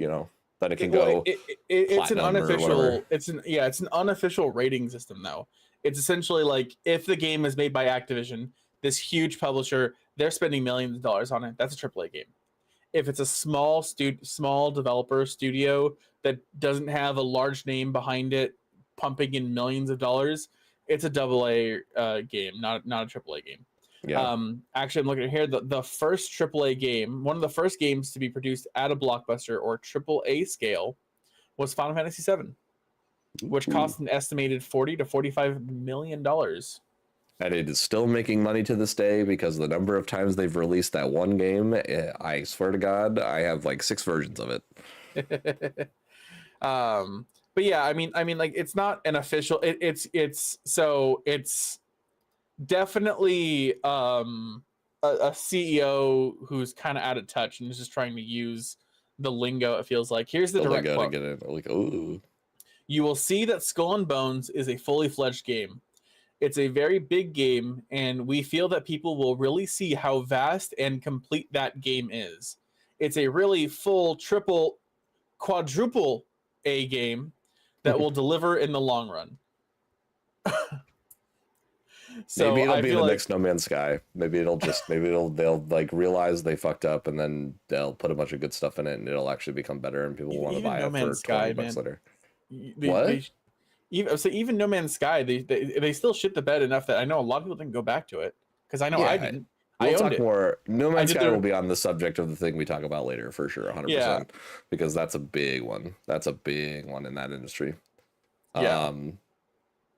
then it can go. It's an unofficial. It's an unofficial rating system though. It's essentially like if the game is made by Activision, this huge publisher, they're spending millions of dollars on it. That's a AAA game. If it's a small developer studio that doesn't have a large name behind it, pumping in millions of dollars, it's a AA game, not a AAA game. Yeah. Actually, I'm looking at here. The first AAA game, one of the first games to be produced at a blockbuster or AAA scale, was Final Fantasy VII, which cost an estimated $40 to $45 million. and it is still making money to this day because the number of times they've released that one game, I swear to God, I have like 6 versions of it. But yeah, I mean, like it's not an official. It's definitely a CEO who's kind of out of touch and is just trying to use the lingo. It feels like here's the direct quote. Get it. Like, ooh. You will see that Skull and Bones is a fully fledged game. It's a very big game, and we feel that people will really see how vast and complete that game is. It's a really full, triple, quadruple A game that will deliver in the long run. So maybe it'll I be feel the like, next No Man's Sky. They'll like realize they fucked up, and then they'll put a bunch of good stuff in it, and it'll actually become better, and people will want to buy No it for Man's 20 Sky, bucks man. later. They even No Man's Sky, they still shit the bed enough that I know a lot of people didn't go back to it because I know I didn't. We'll I owned talk it. more. No Man's Sky will be on the subject of the thing we talk about later for sure, 100%. Yeah. Because that's a big one. That's a big one in that industry. Yeah.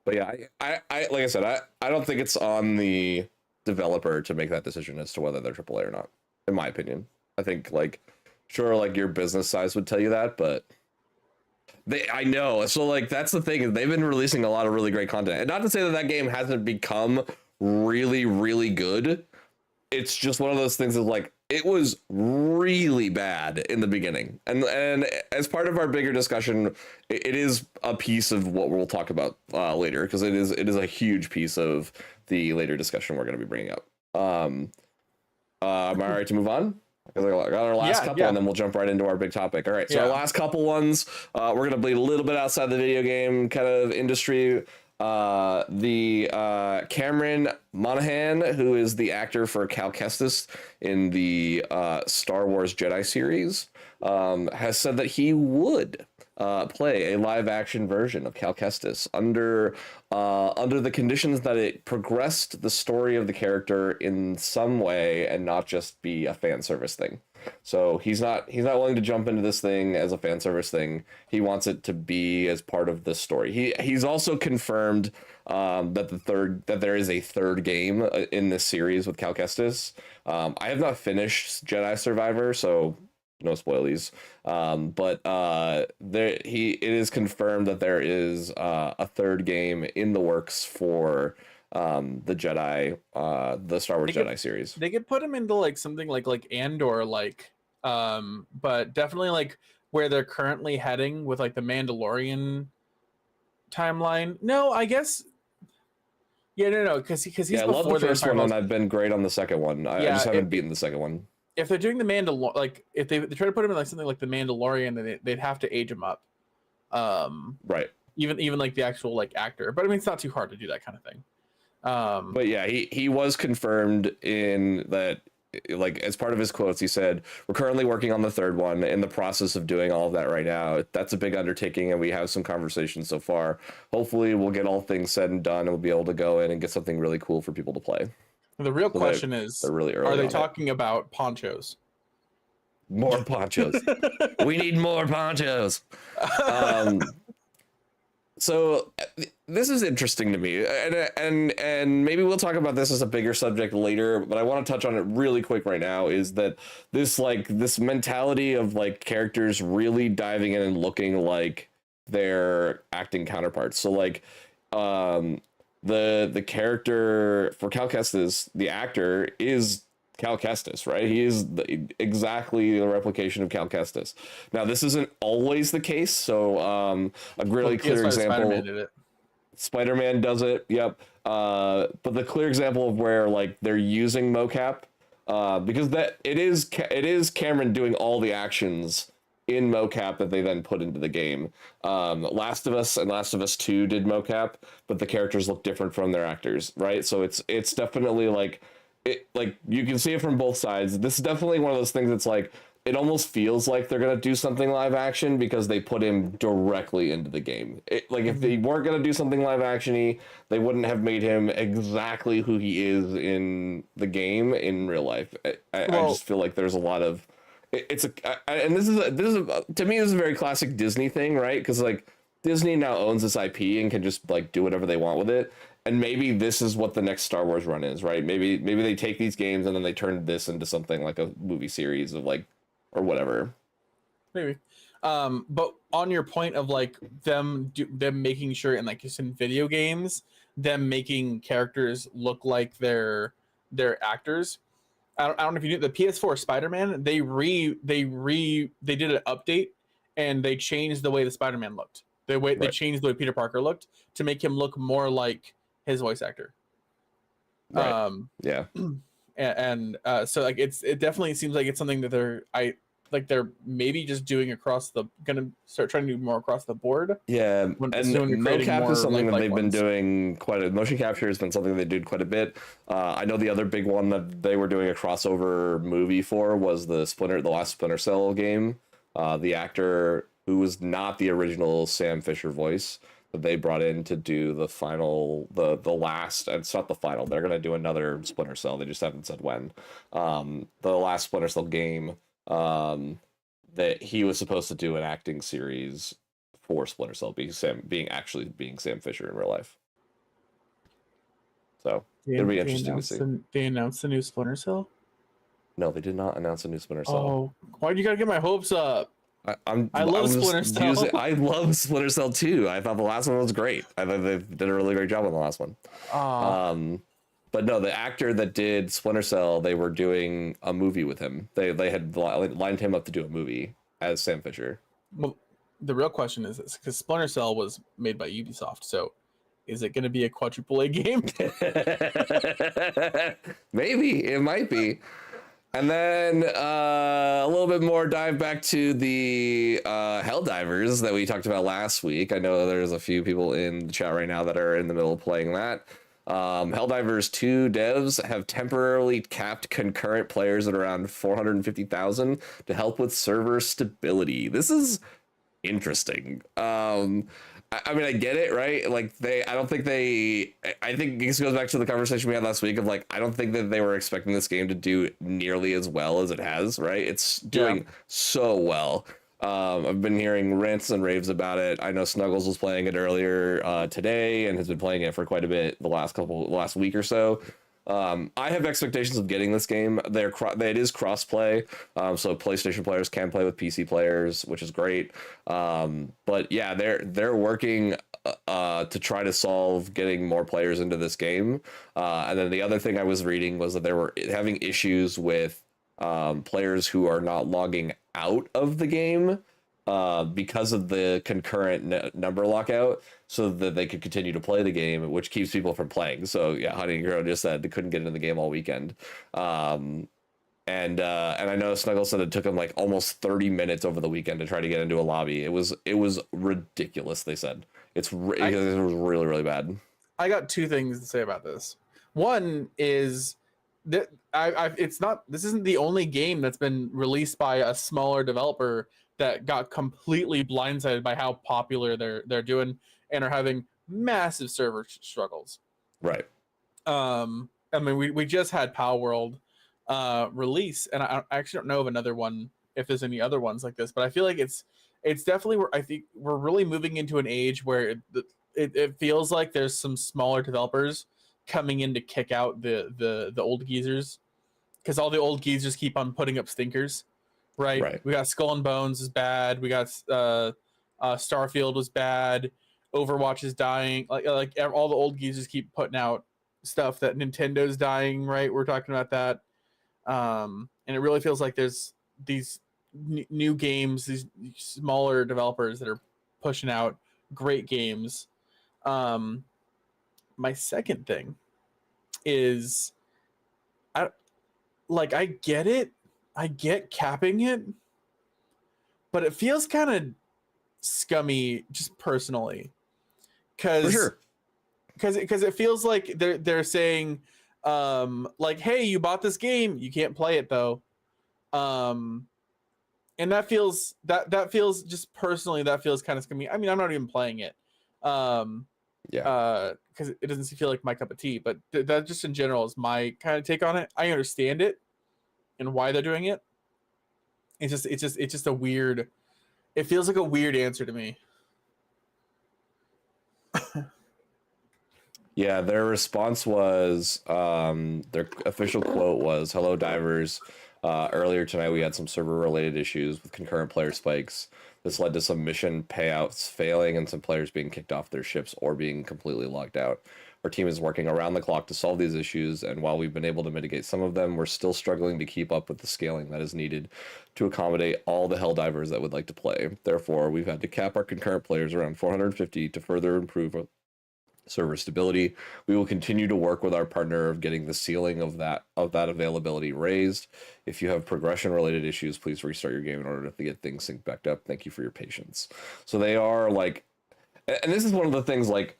But yeah, I like I said, I don't think it's on the developer to make that decision as to whether they're AAA or not. In my opinion, I think like sure, like your business size would tell you that, but I know. So like that's the thing is they've been releasing a lot of really great content, and not to say that that game hasn't become really really good. It's just one of those things of like it was really bad in the beginning, and as part of our bigger discussion, it is a piece of what we'll talk about later because it is a huge piece of the later discussion we're going to be bringing up. Am I all right to move on? Because I got our last couple, and then we'll jump right into our big topic. All right, so our last couple ones, we're going to bleed a little bit outside the video game kind of industry. Cameron Monaghan, who is the actor for Cal Kestis in the Star Wars Jedi series, has said that he would play a live action version of Cal Kestis under the conditions that it progressed the story of the character in some way and not just be a fan service thing. So he's not willing to jump into this thing as a fan service thing. He wants it to be as part of the story. He's also confirmed that there is a third game in this series with Cal Kestis. I have not finished Jedi Survivor, so no spoilies. But it is confirmed that there is a third game in the works for the Star Wars Jedi series. They could put him into like something like Andor, but definitely like where they're currently heading with like the Mandalorian timeline. No, I guess. Yeah, no, because he's I love the first one, and I've been great on the second one. I just haven't beaten the second one. If they're doing the Mandalorian, like if they try to put him in like something like the Mandalorian, then they'd have to age him up. Right. Even like the actual like actor, but I mean it's not too hard to do that kind of thing. But yeah, he was confirmed in that, like as part of his quotes, he said, "We're currently working on the third one, in the process of doing all of that right now. That's a big undertaking, and we have some conversations so far. Hopefully, we'll get all things said and done, and we'll be able to go in and get something really cool for people to play." The real question is, they're really early are they talking about ponchos? More ponchos. We need more ponchos. So this is interesting to me, and maybe we'll talk about this as a bigger subject later, but I want to touch on it really quick right now. Is that this mentality of like characters really diving in and looking like their acting counterparts? So like the character for Cal Kestis, the actor, is Cal Kestis, right? He is exactly the replication of Cal Kestis. Now, this isn't always the case. So a really clear example, Spider-Man does it. Yep. But the clear example of where like they're using mocap, because it is Cameron doing all the actions in mocap that they then put into the game. Last of Us and Last of Us 2 did mocap, but the characters look different from their actors, right? So it's definitely like you can see it from both sides. This is definitely one of those things that's like it almost feels like they're gonna do something live action because they put him directly into the game. If they weren't gonna do something live actiony, they wouldn't have made him exactly who he is in the game in real life. I just feel like there's a lot of and this is to me this is a very classic Disney thing, right? Because like Disney now owns this IP and can just like do whatever they want with it. And maybe this is what the next Star Wars run is, right? Maybe they take these games and then they turn this into something like a movie series of like, or whatever. Maybe. But on your point of like them making sure, and like just in video games, them making characters look like they're actors. I don't know if you knew the PS4 Spider-Man. They did an update and they changed the way the Spider-Man looked. They changed the way Peter Parker looked to make him look more like his voice actor. Right. Yeah. And so like it definitely seems like it's something that they're maybe just doing gonna start trying to do more across the board. Yeah, and mocap is something that they've been ones. doing quite a. Motion capture has been something they did quite a bit. I know the other big one that they were doing a crossover movie for was the last Splinter Cell game. The actor who was not the original Sam Fisher voice that they brought in to do the final, the last. It's not the final. They're gonna do another Splinter Cell. They just haven't said when. The last Splinter Cell game. That he was supposed to do an acting series for Splinter Cell, being Sam Fisher in real life. So it'll be interesting to see. They announced the new Splinter Cell. No, they did not announce a new Splinter Cell. Oh, why do you gotta get my hopes up? I love Splinter Cell. I love Splinter Cell too. I thought the last one was great. I thought they did a really great job on the last one. But no, the actor that did Splinter Cell, they were doing a movie with him. They had lined him up to do a movie as Sam Fisher. Well, the real question is this, because Splinter Cell was made by Ubisoft, so is it going to be a quadruple A game? Maybe it might be. And then a little bit more dive back to the Helldivers that we talked about last week. I know there's a few people in the chat right now that are in the middle of playing that. Helldivers 2 devs have temporarily capped concurrent players at around 450,000 to help with server stability. This is interesting. I mean, I get it, right? Like I think this goes back to the conversation we had last week of like, I don't think that they were expecting this game to do nearly as well as it has, right? It's doing so well. I've been hearing rants and raves about it. I know Snuggles was playing it earlier today and has been playing it for quite a bit the last week or so. I have expectations of getting this game. It is cross-play, so PlayStation players can play with PC players, which is great. But yeah, they're working to try to solve getting more players into this game. And then the other thing I was reading was that they were having issues with players who are not logging out of the game because of the concurrent number lockout, so that they could continue to play the game, which keeps people from playing. So yeah, Honey Girl just said they couldn't get into the game all weekend. And I know Snuggle said it took him like almost 30 minutes over the weekend to try to get into a lobby. It was ridiculous. They said it was really, really bad. I got two things to say about this. One is that this isn't the only game that's been released by a smaller developer that got completely blindsided by how popular they're doing and are having massive server struggles. Right. I mean, we just had Power World release, and I actually don't know of another one, if there's any other ones like this, but I feel like it's definitely where I think we're really moving into an age where it feels like there's some smaller developers coming in to kick out the old geezers, because all the old geezers keep on putting up stinkers, right? We got Skull and Bones is bad. We got Starfield was bad. Overwatch is dying. Like all the old geezers keep putting out stuff that Nintendo's dying, right? We're talking about that. And it really feels like there's these new games, these smaller developers that are pushing out great games. My second thing is, I get it. I get capping it, but it feels kind of scummy just personally. For sure. Because it feels like they're saying, like, hey, you bought this game, you can't play it though. And that feels just personally, that feels kind of scummy. I mean, I'm not even playing it. Because it doesn't feel like my cup of tea, but that just in general is my kind of take on it. I understand it and why they're doing it. It's just a weird, it feels like a weird answer to me. Yeah, their response was their official quote was, "Hello, divers. Earlier tonight, we had some server-related issues with concurrent player spikes. This led to some mission payouts failing and some players being kicked off their ships or being completely logged out. Our team is working around the clock to solve these issues, and while we've been able to mitigate some of them, we're still struggling to keep up with the scaling that is needed to accommodate all the Helldivers that would like to play. Therefore, we've had to cap our concurrent players around 450 to further improve server stability. We will continue to work with our partner of getting the ceiling of that availability raised. If you have progression related issues, please restart your game in order to get things synced back up. Thank you for your patience." So they are like, and this is one of the things like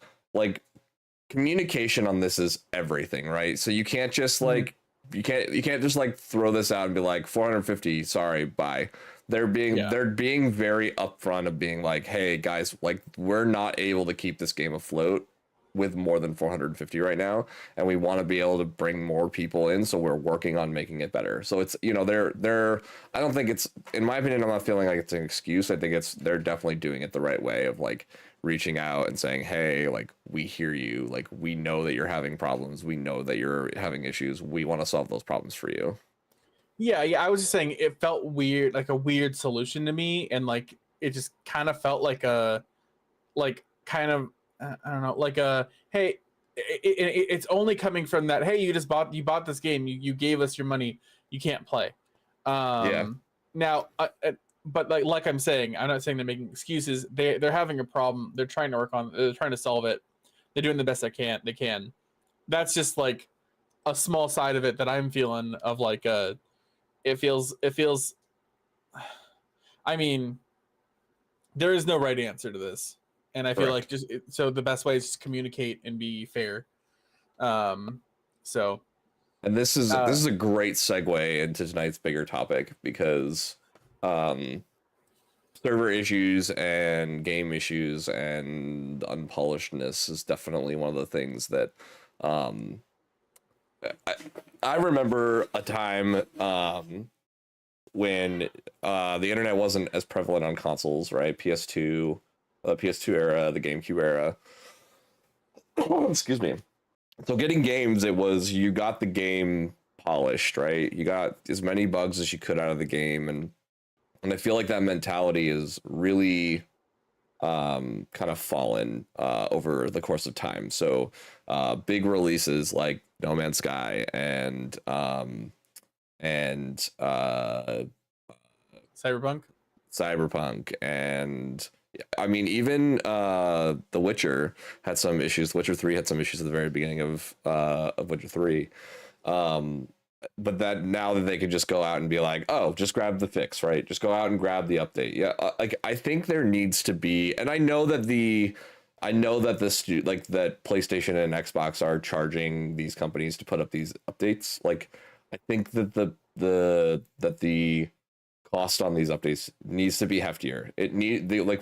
communication on this is everything, right? So you can't just like you can't just like throw this out and be like 450, sorry, bye. They're being very upfront of being like, hey guys, like we're not able to keep this game afloat with more than 450 right now, and we want to be able to bring more people in, so we're working on making it better. So it's, you know, they're I don't think it's, in my opinion, I'm not feeling like it's an excuse. I think they're definitely doing it the right way of like reaching out and saying, hey, like we hear you, like we know that you're having problems, we know that you're having issues, we want to solve those problems for you. Yeah, I was just saying it felt weird, like a weird solution to me, and like it just kind of felt like a, like kind of, I don't know, like a, hey, it's only coming from that, hey, you bought this game, you gave us your money, you can't play. Yeah. Now, but like I'm saying, I'm not saying they're making excuses. They're having a problem. They're trying to work on. They're trying to solve it. They're doing the best they can. That's just like a small side of it that I'm feeling of like it feels. I mean, there is no right answer to this, and I feel like so the best way is just communicate and be fair. So, and this is a great segue into tonight's bigger topic, because server issues and game issues and unpolishedness is definitely one of the things that I remember a time when the internet wasn't as prevalent on consoles, right? PS2 era, the GameCube era. Excuse me. So getting games, it was, you got the game polished, right? You got as many bugs as you could out of the game, and I feel like that mentality is really kind of fallen over the course of time. So big releases like No Man's Sky and Cyberpunk, and I mean, even The Witcher had some issues. Witcher 3 had some issues at the very beginning of Witcher 3. But that now that they could just go out and be like, oh, just grab the fix, right? Just go out and grab the update. Yeah, like I think there needs to be, and I know that like that PlayStation and Xbox are charging these companies to put up these updates. Like I think that the cost on these updates needs to be heftier.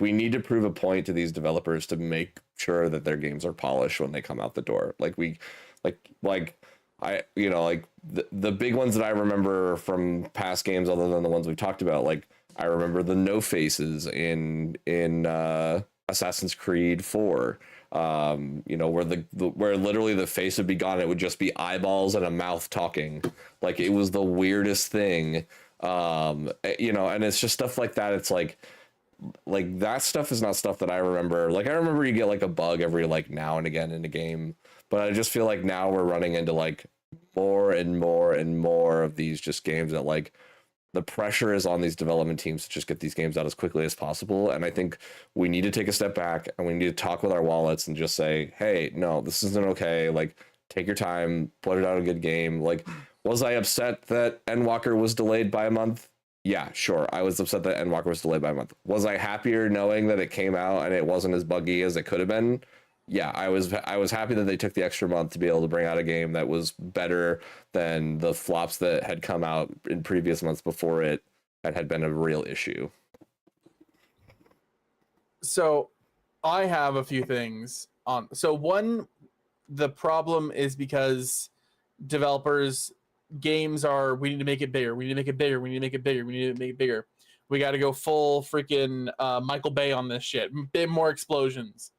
We need to prove a point to these developers to make sure that their games are polished when they come out the door. The big ones that I remember from past games, other than the ones we've talked about, like I remember the no faces in Assassin's Creed 4. Where literally the face would be gone, it would just be eyeballs and a mouth talking. Like it was the weirdest thing. And it's just stuff like that. It's like that stuff is not stuff that I remember. Like I remember you get like a bug every like now and again in a game, but I just feel like now we're running into like more and more and more of these just games that like the pressure is on these development teams to just get these games out as quickly as possible. And I think we need to take a step back and we need to talk with our wallets and just say, hey, no, this isn't okay. Like take your time, put it out a good game. Like, was I upset that Endwalker was delayed by a month? Yeah, sure. I was upset that Endwalker was delayed by a month. Was I happier knowing that it came out and it wasn't as buggy as it could have been? Yeah, I was happy that they took the extra month to be able to bring out a game that was better than the flops that had come out in previous months before it and had been a real issue. So I have a few things on. So one, the problem is because developers, games are, we need to make it bigger. We need to make it bigger. We need to make it bigger. We need to make it bigger. We got to go full freaking Michael Bay on this shit. Bit more explosions.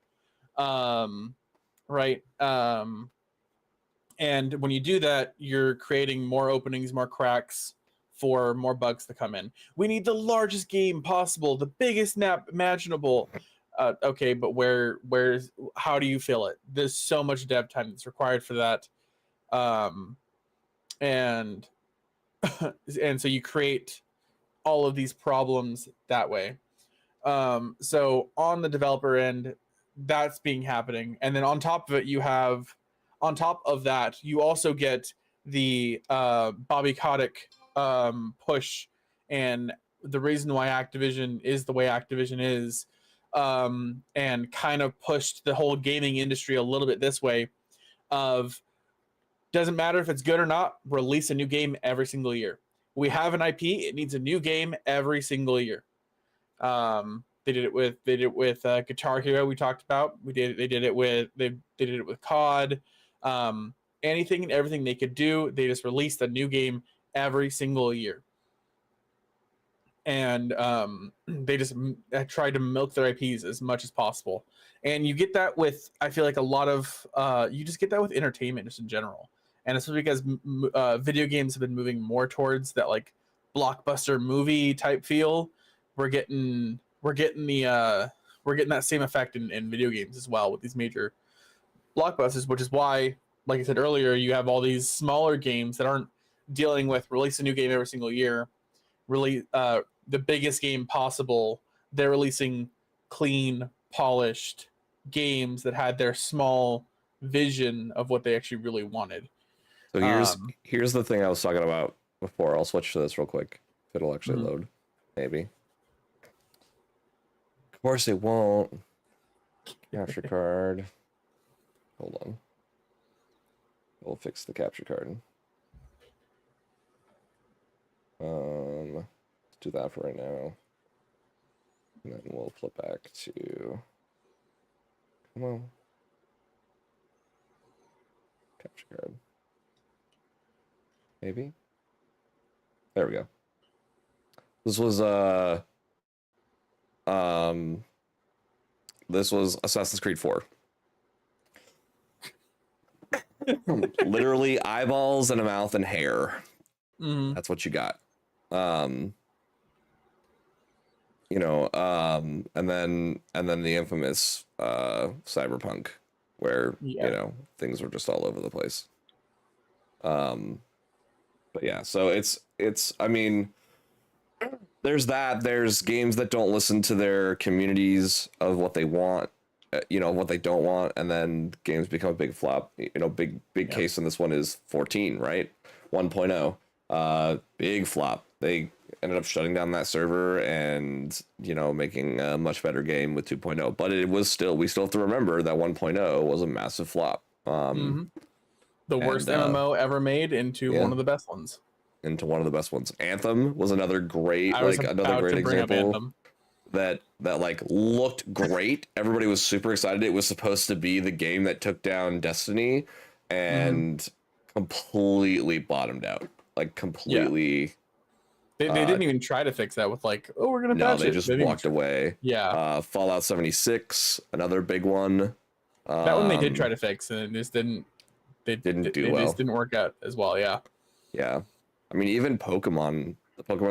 right? And when you do that, you're creating more openings, more cracks for more bugs to come in. We need the largest game possible, the biggest map imaginable. Okay, but where's how do you fill it? There's so much dev time that's required for that, and and so you create all of these problems that way. So on the developer end, that's being happening, and then on top of it, on top of that, you also get the Bobby Kotick push, and the reason why Activision is the way Activision is, and kind of pushed the whole gaming industry a little bit this way of doesn't matter if it's good or not, release a new game every single year. We have an IP, it needs a new game every single year. They did it with Guitar Hero we talked about. They did it with COD. Anything and everything they could do, they just released a new game every single year. And they just tried to milk their IPs as much as possible. And you get that with, I feel like a lot of, you just get that with entertainment just in general. And it's because video games have been moving more towards that like blockbuster movie type feel. We're getting that same effect in video games as well with these major blockbusters, which is why, like I said earlier, you have all these smaller games that aren't dealing with release a new game every single year, really the biggest game possible. They're releasing clean, polished games that had their small vision of what they actually really wanted. So here's the thing I was talking about before. I'll switch to this real quick. If it'll actually load, maybe. Of course it won't. Capture card. Hold on. We'll fix the capture card. Let's do that for right now. And then we'll flip back to, come on. Capture card. Maybe. There we go. This was Assassin's Creed 4. Literally eyeballs and a mouth and hair. That's what you got. And then the infamous Cyberpunk, where things were just all over the place. But yeah, so it's I mean, there's games that don't listen to their communities of what they want, what they don't want, and then games become a big flop. Big case in this one is 14, right? 1.0, big flop. They ended up shutting down that server and making a much better game with 2.0. But we still have to remember that 1.0 was a massive flop. The worst MMO ever made into one of the best ones. Anthem was another great example that like looked great. Everybody was super excited. It was supposed to be the game that took down Destiny, and completely bottomed out. Like completely. They didn't even try to fix that with like, oh, we're gonna patch it. No, they just walked away. Yeah. Fallout 76, another big one. That one they did try to fix, and it just didn't. It just didn't work out as well. Yeah. Yeah. I mean, even the Pokemon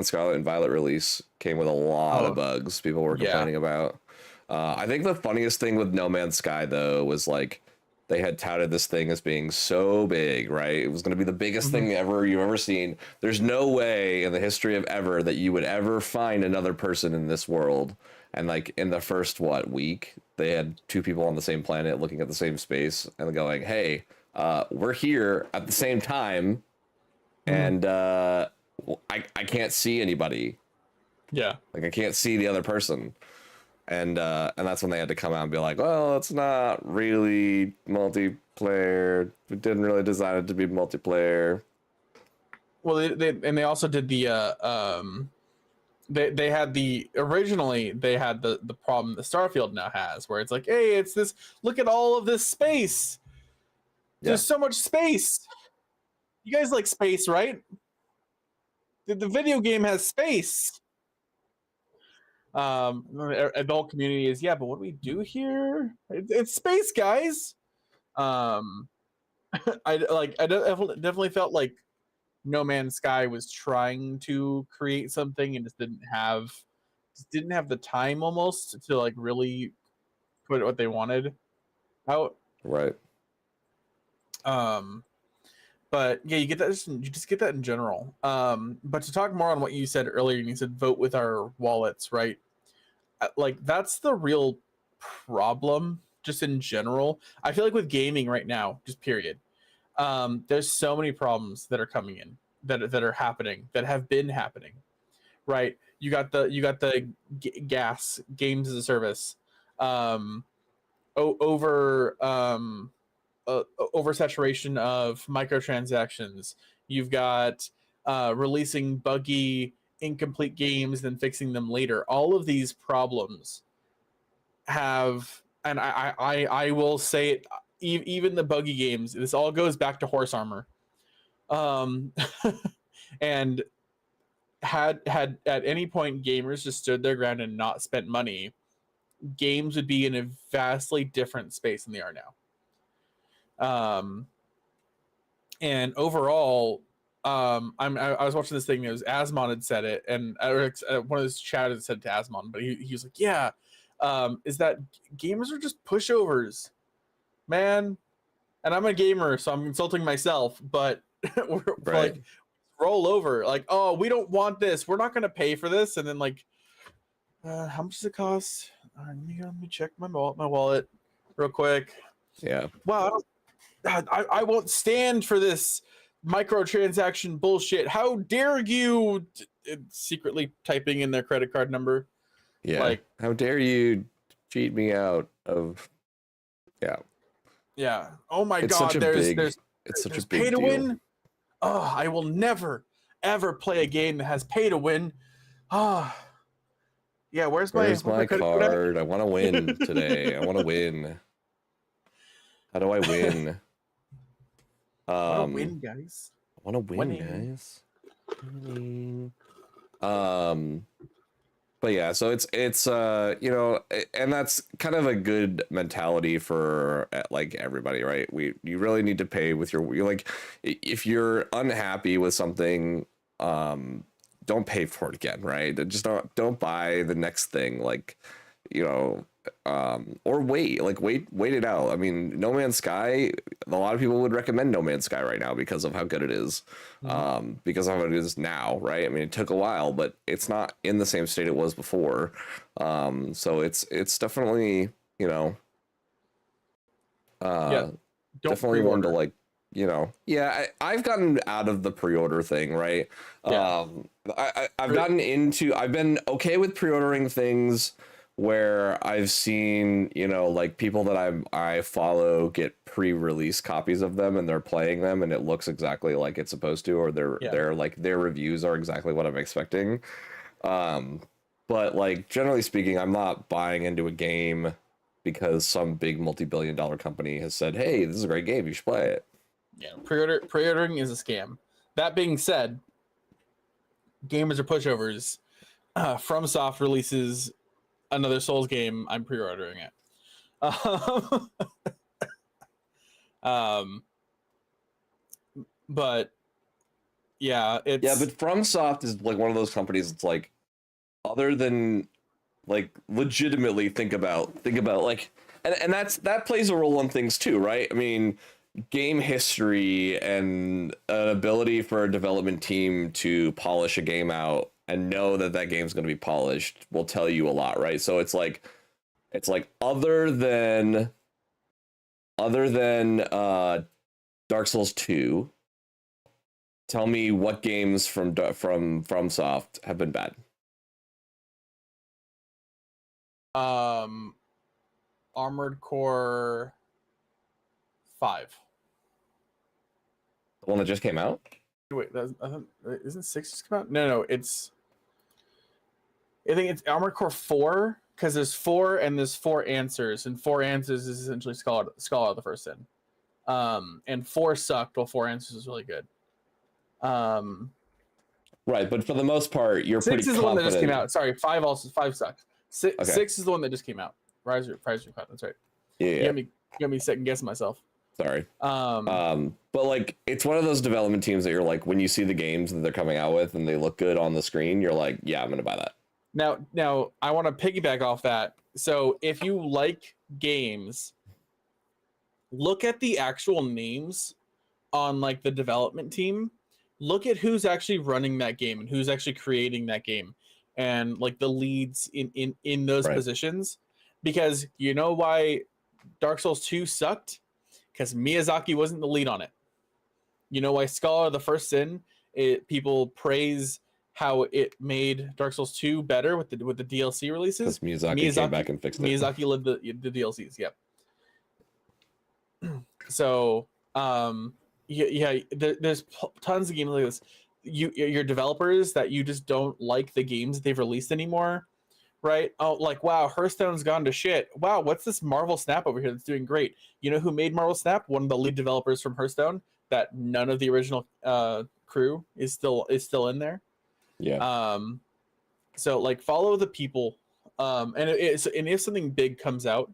Scarlet and Violet release came with a lot of bugs people were complaining about. I think the funniest thing with No Man's Sky, though, was like they had touted this thing as being so big, right? It was going to be the biggest thing you've ever seen. There's no way in the history of ever that you would ever find another person in this world. And like in the first, week, they had two people on the same planet looking at the same space and going, hey, we're here at the same time. And I can't see anybody. Yeah. Like I can't see the other person. And that's when they had to come out and be like, well, it's not really multiplayer. We didn't really design it to be multiplayer. Well, they also did the they had originally they had the problem that Starfield now has, where it's like, hey, it's this, look at all of this space. There's so much space. You guys like space, right? The video game has space. Adult community is, but what do we do here? It's space, guys. Um, I definitely felt like No Man's Sky was trying to create something and just didn't have the time almost to like really put what they wanted out. Right. But yeah, you just get that in general. But to talk more on what you said earlier, and you said vote with our wallets, right? Like that's the real problem just in general. I feel like with gaming right now, just period. There's so many problems that are coming in that are happening that have been happening, right? You got the gas games as a service, um, over oversaturation of microtransactions. You've got releasing buggy, incomplete games, then fixing them later. All of these problems have, and I will say it, even the buggy games. This all goes back to horse armor. Um, and had at any point gamers just stood their ground and not spent money, games would be in a vastly different space than they are now. And overall, I was watching this thing. It was Asmon had said it, and one of his chatters said to Asmon, but he was like, "Yeah, is that gamers are just pushovers, man." And I'm a gamer, so I'm insulting myself, but we're Right. like roll over, like, "Oh, we don't want this. We're not going to pay for this." And then like, how much does it cost? Let me check my wallet real quick. Yeah. Wow, I won't stand for this microtransaction bullshit. How dare you? Secretly typing in their credit card number. Yeah. Like, how dare you cheat me out of? Yeah. Yeah. Oh my It's god. such a There's big. It's such a big pay to deal. win. Oh, I will never ever play a game that has pay to win. Ah. Yeah. Where's my credit card? I want to win today. I want to win. How do I win? I want to win, guys. I want to win, guys. Winning. But yeah, so it's you know, and that's kind of a good mentality for like everybody, right? You really need to pay with you're like, if you're unhappy with something, don't pay for it again, right? Just don't buy the next thing, like, you know, or wait it out. I mean, No Man's Sky, a lot of people would recommend No Man's Sky right now because of how good it is, because of how it is now, right? I mean, it took a while, but it's not in the same state it was before. So it's definitely, you know, definitely one to, like, you know, yeah, I've gotten out of the pre-order thing, right? Yeah. I've been okay with pre-ordering things where I've seen, you know, like people that I follow get pre-release copies of them and they're playing them and it looks exactly like it's supposed to, or they're like their reviews are exactly what I'm expecting. But like generally speaking, I'm not buying into a game because some big multi-billion-dollar company has said, "Hey, this is a great game, you should play it." Yeah, pre-ordering is a scam. That being said, gamers are pushovers. FromSoft releases another Souls game, I'm pre-ordering it. But yeah, it's but FromSoft is like one of those companies that's like, other than like legitimately think about like, and that plays a role in things too, right? I mean, game history and an ability for a development team to polish a game out and know that game's going to be polished will tell you a lot, right? So it's like other than Dark Souls 2, tell me what games from FromSoft have been bad. Armored Core 5. The one that just came out? Wait, isn't 6 just come out? No, I think it's Armored Core 4, because there's 4 and there's 4 answers, and 4 answers is essentially Scholar the first sin. And 4 sucked, while 4 answers is really good. Right, but for the most part, you're 6 pretty is the one that just came confident. out. Sorry, 5 sucks. 6, Okay. 6 is the one that just came out. Rise of Cloud, that's right. Yeah. You got me second guessing myself. Sorry. Um, But like it's one of those development teams that you're like, when you see the games that they're coming out with and they look good on the screen, you're like, yeah, I'm gonna buy that. now I want to piggyback off that. So if you like games, look at the actual names on like the development team. Look at who's actually running that game and who's actually creating that game, and like the leads in those Right. positions, because you know why Dark Souls 2 sucked? Because Miyazaki wasn't the lead on it. You know why Scholar the First Sin, people praise how it made Dark Souls 2 better with the DLC releases? Because Miyazaki came back and fixed it. Miyazaki led the DLCs, yep. So, there's tons of games like this. Your developers that you just don't like the games they've released anymore, right? Oh, like, wow, Hearthstone's gone to shit. Wow, what's this Marvel Snap over here that's doing great? You know who made Marvel Snap? One of the lead developers from Hearthstone. That none of the original crew is still in there. Yeah. So like follow the people, and if something big comes out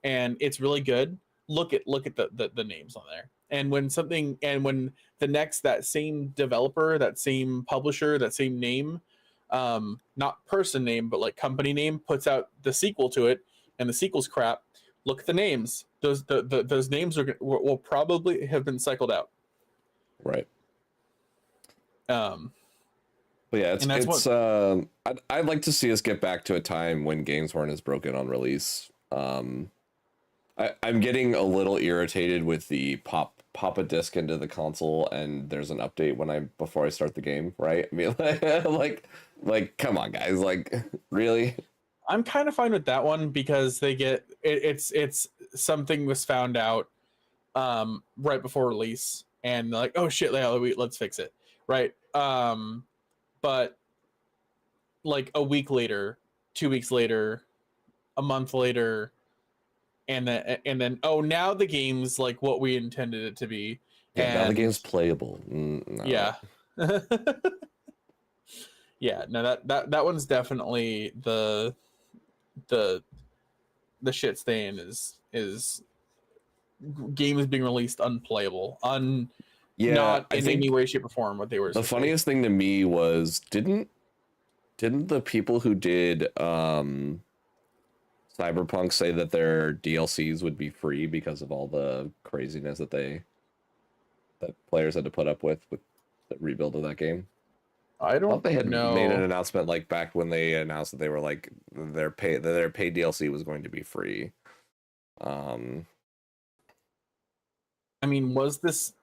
and it's really good, look at the names on there. And when the next, that same developer, that same publisher, that same name, not person name but like company name, puts out the sequel to it and the sequel's crap, look at the names. Those names will probably have been cycled out. Right. But yeah, I'd like to see us get back to a time when games weren't as broken on release. I'm getting a little irritated with the pop a disc into the console and there's an update before I start the game, right? I mean, like come on, guys, like really. I'm kind of fine with that one because they get it's something was found out right before release and like, oh shit, let's fix it, right? But like a week later, 2 weeks later, a month later, and then oh, now the game's like what we intended it to be. Yeah, and now the game's playable. No. Yeah. Yeah, no, that one's definitely the shit stain is games being released unplayable, not in any way, shape, or form what they were. The funniest thing to me was didn't the people who did Cyberpunk say that their DLCs would be free because of all the craziness that players had to put up with the rebuild of that game? I thought they had made an announcement like back when they announced that they were like their paid DLC was going to be free. I mean, was this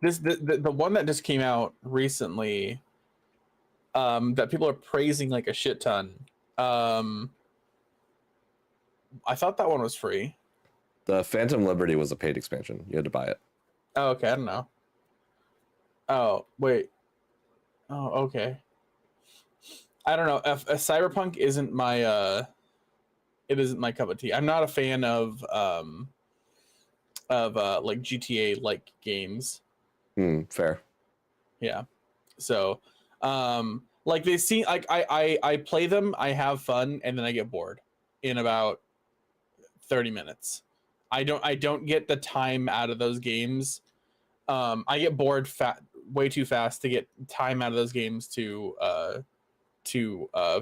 the one that just came out recently, that people are praising like a shit ton? I thought that one was free. The Phantom Liberty was a paid expansion. You had to buy it. Oh, okay. I don't know. Oh, wait. Oh, okay. I don't know. If Cyberpunk isn't my it isn't my cup of tea. I'm not a fan of like GTA like games. Fair. Yeah. So like they seem like I play them, I have fun, and then I get bored in about 30 minutes. I don't get the time out of those games. I get bored way too fast to get time out of those games to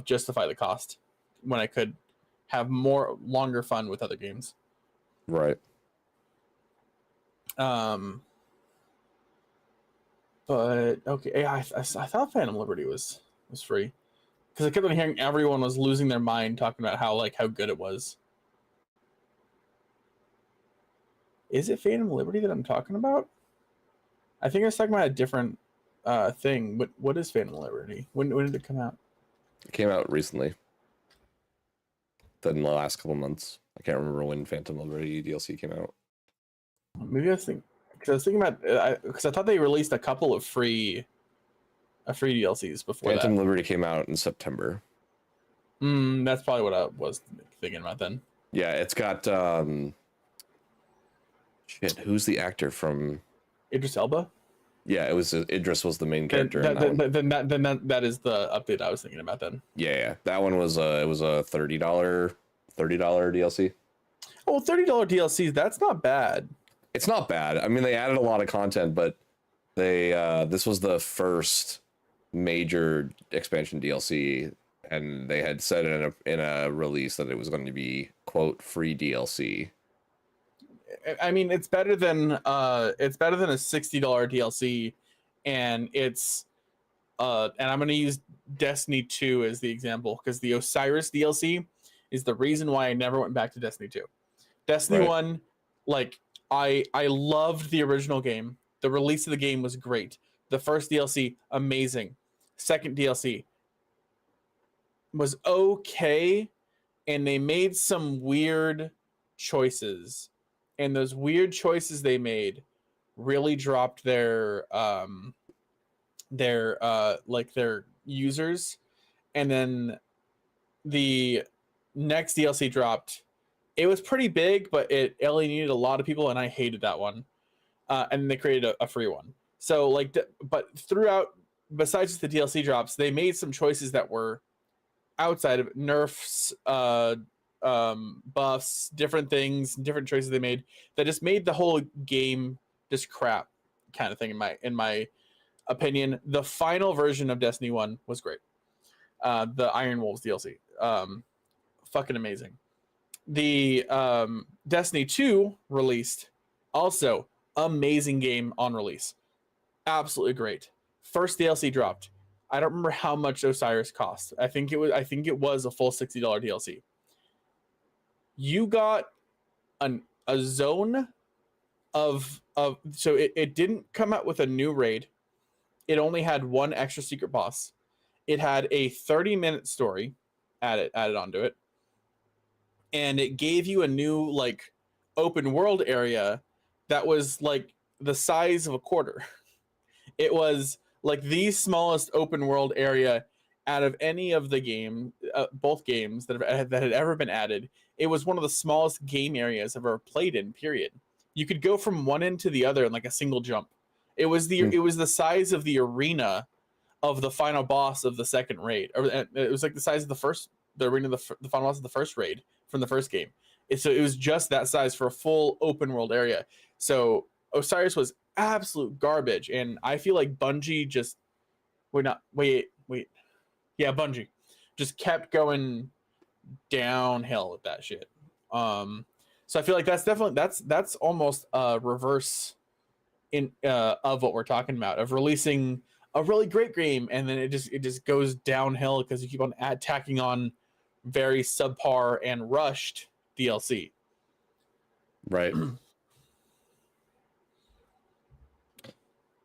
justify the cost when I could have longer fun with other games. Right. But okay, I thought Phantom Liberty was free because I kept on hearing everyone was losing their mind talking about how good it was. Is it Phantom Liberty that I'm talking about? I think I was talking about a different thing. What is Phantom Liberty? When did it come out? It came out recently. In the last couple months. I can't remember when Phantom Liberty DLC came out. Maybe I was thinking about because I thought they released a couple of free DLCs before Phantom that. Liberty came out in September. That's probably what I was thinking about then. Yeah, it's got shit. Who's the actor from Idris Elba? Yeah, it was Idris was the main character. Then that is the update I was thinking about then. Yeah, that one was it was a $30 DLC. Oh, $30 DLC. That's not bad. It's not bad. I mean, they added a lot of content, but they this was the first major expansion DLC, and they had said in a release that it was going to be quote free DLC. I mean, it's better than a $60 DLC, and and I'm gonna use Destiny 2 as the example because the Osiris DLC is the reason why I never went back to Destiny 2. Destiny Right. 1, like I loved the original game. The release of the game was great. The first DLC, amazing. Second DLC was okay, and they made some weird choices. And those weird choices they made really dropped their users. And then the next DLC dropped. It was pretty big, but it alienated a lot of people, and I hated that one. And they created a free one. So but throughout, besides just the DLC drops, they made some choices that were outside of nerfs, buffs, different things, different choices they made that just made the whole game just crap, kind of thing. In my opinion, the final version of Destiny 1 was great. The Iron Wolves DLC, fucking amazing. The Destiny 2 released, also amazing game on release, absolutely great. First DLC dropped. I don't remember how much Osiris cost. I think it was a full $60 DLC. You got a zone of so it didn't come out with a new raid. It only had one extra secret boss. It had a 30-minute story added onto it. And it gave you a new like open world area that was like the size of a quarter. It was like the smallest open world area out of any of the both games that had ever been added. It was one of the smallest game areas I've ever played in. Period. You could go from one end to the other in like a single jump. It was the size of the arena of the final boss of the second raid, or it was like the size of the arena of the final boss of the first raid from the first game. So it was just that size for a full open world area. So Osiris was absolute garbage, and I feel like Bungie just Bungie just kept going downhill with that shit. So I feel like that's almost a reverse of what we're talking about, of releasing a really great game and then it just goes downhill because you keep on tacking on very subpar and rushed DLC. Right.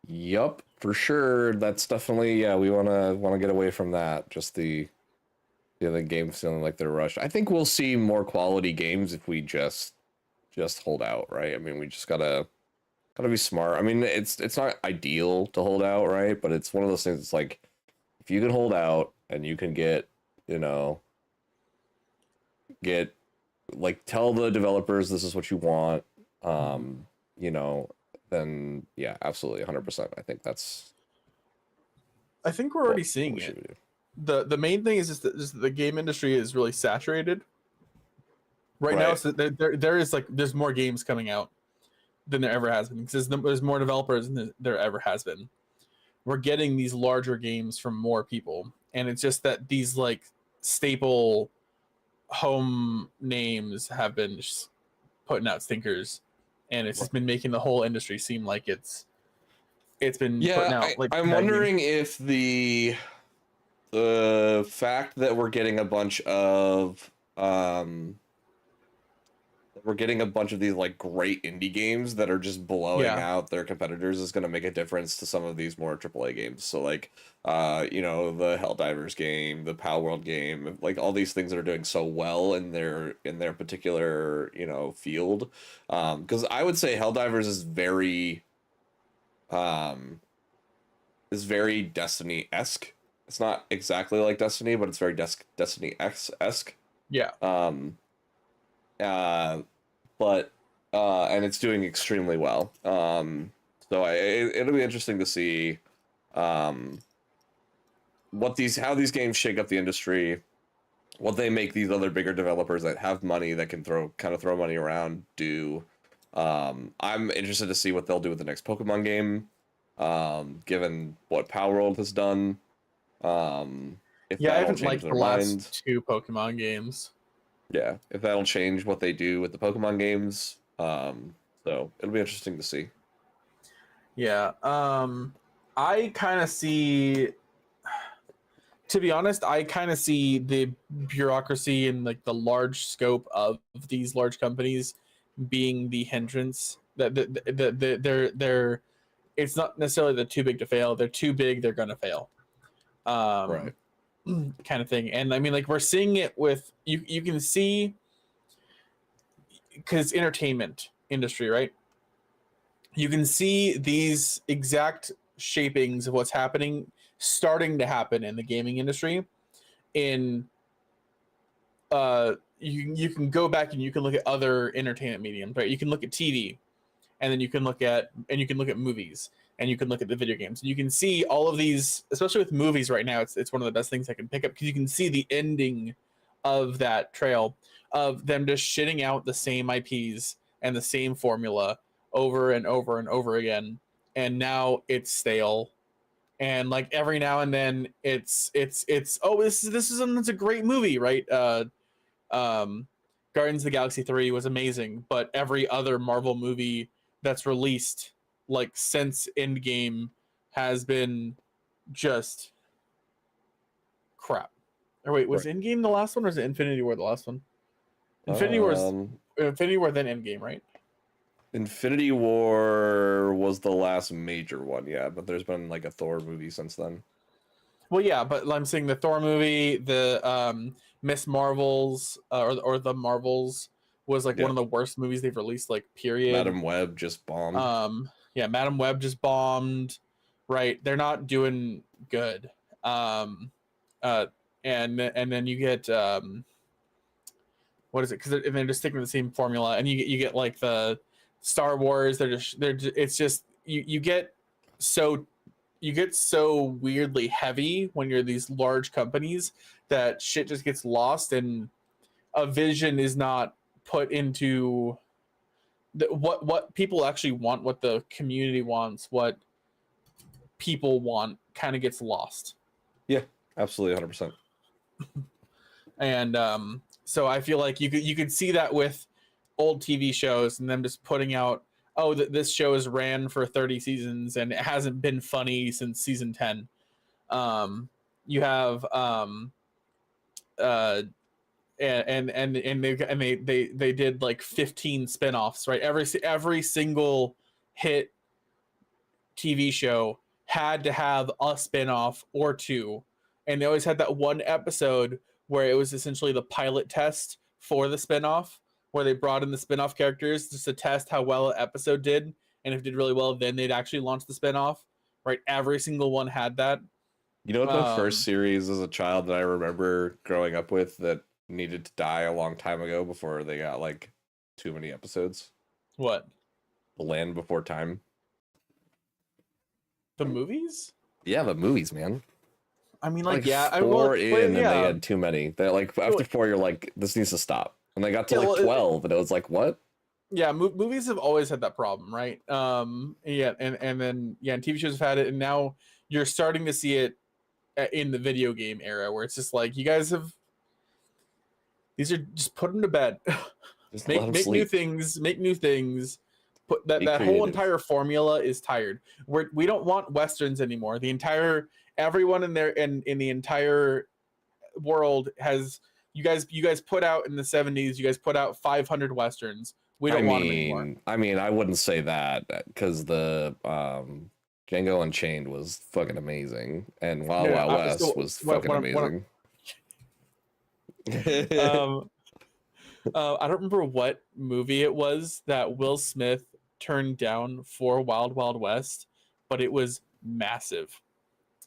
Yup, for sure. That's definitely, yeah, we wanna get away from that. Just the games feeling like they're rushed. I think we'll see more quality games if we just hold out, right? I mean, we just gotta be smart. I mean, it's not ideal to hold out, right? But it's one of those things. It's like if you can hold out and you can get like tell the developers this is what you want, then yeah, absolutely, 100%. I think we're already seeing it. The main thing is just the game industry is really saturated right now. So there's more games coming out than there ever has been because there's more developers than there ever has been. We're getting these larger games from more people, and it's just that these like staple home names have been just putting out stinkers, and it's just been making the whole industry seem like it's been putting out. I'm wondering if the fact that we're getting a bunch of these like great indie games that are just blowing out their competitors is going to make a difference to some of these more AAA games. So like, the Helldivers game, the Pal World game, like all these things that are doing so well in their particular, field. Because I would say Helldivers is very Destiny-esque. It's not exactly like Destiny, but it's very Destiny-esque. Yeah. But and it's doing extremely well. So it'll be interesting to see how these games shake up the industry, what they make these other bigger developers that have money that can throw money around do. I'm interested to see what they'll do with the next Pokemon game, given what Power World has done. If Yeah, I that'll haven't change liked their the mind. last two Pokemon games. Yeah, if that'll change what they do with the Pokemon games. So it'll be interesting to see. Yeah. I kind of see, to be honest, I kind of see the bureaucracy and like the large scope of these large companies being the hindrance. They're it's not necessarily they're too big to fail. They're too big. They're gonna fail. Right. Kind of thing. And I mean, like we're seeing it with you. You can see because entertainment industry, right? You can see these exact shapings of what's happening starting to happen in the gaming industry in you can go back and you can look at other entertainment mediums, right? You can look at TV, and then you can look at movies, and you can look at the video games, and you can see all of these, especially with movies right now. It's one of the best things I can pick up because you can see the ending of that trail of them just shitting out the same IPs and the same formula over and over and over again, and now it's stale. And like every now and then it's oh, it's a great movie, right? Um, Guardians of the Galaxy 3 was amazing, but every other Marvel movie that's released like since Endgame has been just crap. Or wait, was Right. Endgame the last one, or is it Infinity War the last one? Infinity War then Endgame, right? Infinity War was the last major one, yeah, but there's been like a Thor movie since then. Well, yeah, but I'm saying the Thor movie, the Miss Marvels, or the Marvels was like one Yeah. of the worst movies they've released, like period. Madam Web just bombed. Yeah, Madam Web just bombed. Right, they're not doing good. Um, uh, and then you get what is it? Because they're just sticking with the same formula, and you get like the Star Wars. It's just you get so weirdly heavy when you're these large companies that shit just gets lost, and a vision is not put into what people actually want, what the community wants, what people want kind of gets lost. Yeah, absolutely, 100%. And so I feel like you could see that with old TV shows and them just putting out, oh, this show has ran for 30 seasons and it hasn't been funny since season 10. You have they did like 15 spin-offs, right? Every single hit TV show had to have a spin-off or two, and they always had that one episode where it was essentially the pilot test for the spin-off, where they brought in the spin-off characters just to test how well an episode did, and if it did really well, then they'd actually launch the spin-off, right? Every single one had that. You know what the first series as a child that I remember growing up with that needed to die a long time ago before they got like too many episodes? What? The Land Before Time. The movies? Yeah, the movies, man. I mean, like yeah, four in, and they had too many. They're like after 4, you're like, this needs to stop. And they got to 12, and it was like, what? Yeah, movies have always had that problem, right? Yeah, and then and TV shows have had it, and now you're starting to see it in the video game era, where it's just like, you guys have, these are just put them to bed. Just make new things, put that whole entire formula is tired. We don't want westerns anymore. Everyone in the entire world has, you guys put out in the 70s, you guys put out 500 westerns. We don't want them anymore. I mean, I wouldn't say that, because the Django Unchained was fucking amazing, and Wild Wild West was fucking amazing. I don't remember what movie it was that Will Smith turned down for Wild Wild West, but it was massive.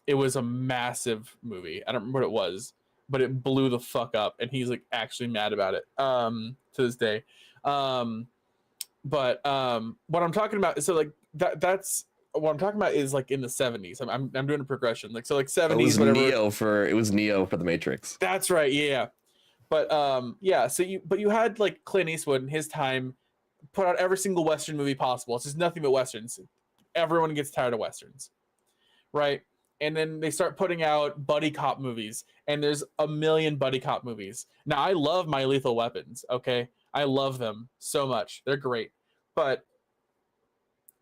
It was a massive movie. I don't remember what it was, but it blew the fuck up, and he's like actually mad about it to this day. But what I'm talking about, so like that's what I'm talking about is like in the 70s. I'm doing a progression, like, so like 70s. It was Neo for the Matrix. That's right, yeah. But yeah, so you had like Clint Eastwood in his time put out every single Western movie possible. It's just nothing but Westerns. Everyone gets tired of Westerns, right? And then they start putting out buddy cop movies, and there's a million buddy cop movies. Now, I love My Lethal Weapons, okay? I love them so much. They're great. But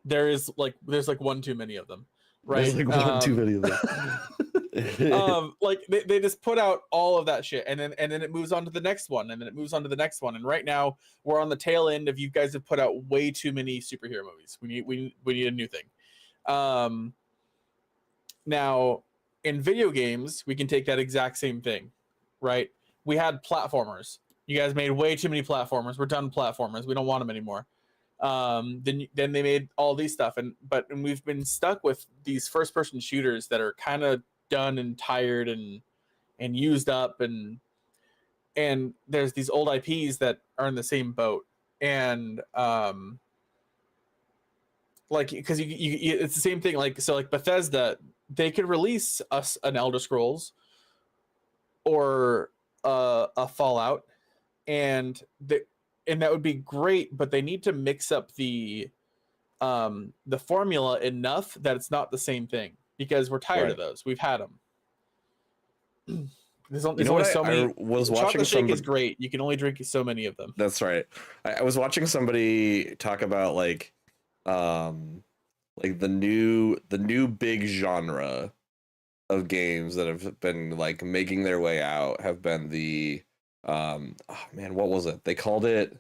there's like one too many of them, right? There's like one too many of them. Like they just put out all of that shit, and then it moves on to the next one, and then it moves on to the next one. And right now we're on the tail end of, you guys have put out way too many superhero movies. We need a new thing. Now in video games, we can take that exact same thing, right? We had platformers. You guys made way too many platformers. We're done with platformers. We don't want them anymore. Then they made all these stuff, and we've been stuck with these first person shooters that are kind of done and tired and used up, and there's these old IPs that are in the same boat, and like, because you it's the same thing, like, so like Bethesda, they could release us an Elder Scrolls or a Fallout, and that would be great, but they need to mix up the formula enough that it's not the same thing, because we're tired of those. We've had them. There's only so many. Chocolate shake is great. You can only drink so many of them. That's right. I was watching somebody talk about like the new big genre of games that have been like making their way out have been the oh man, what was it? They called it,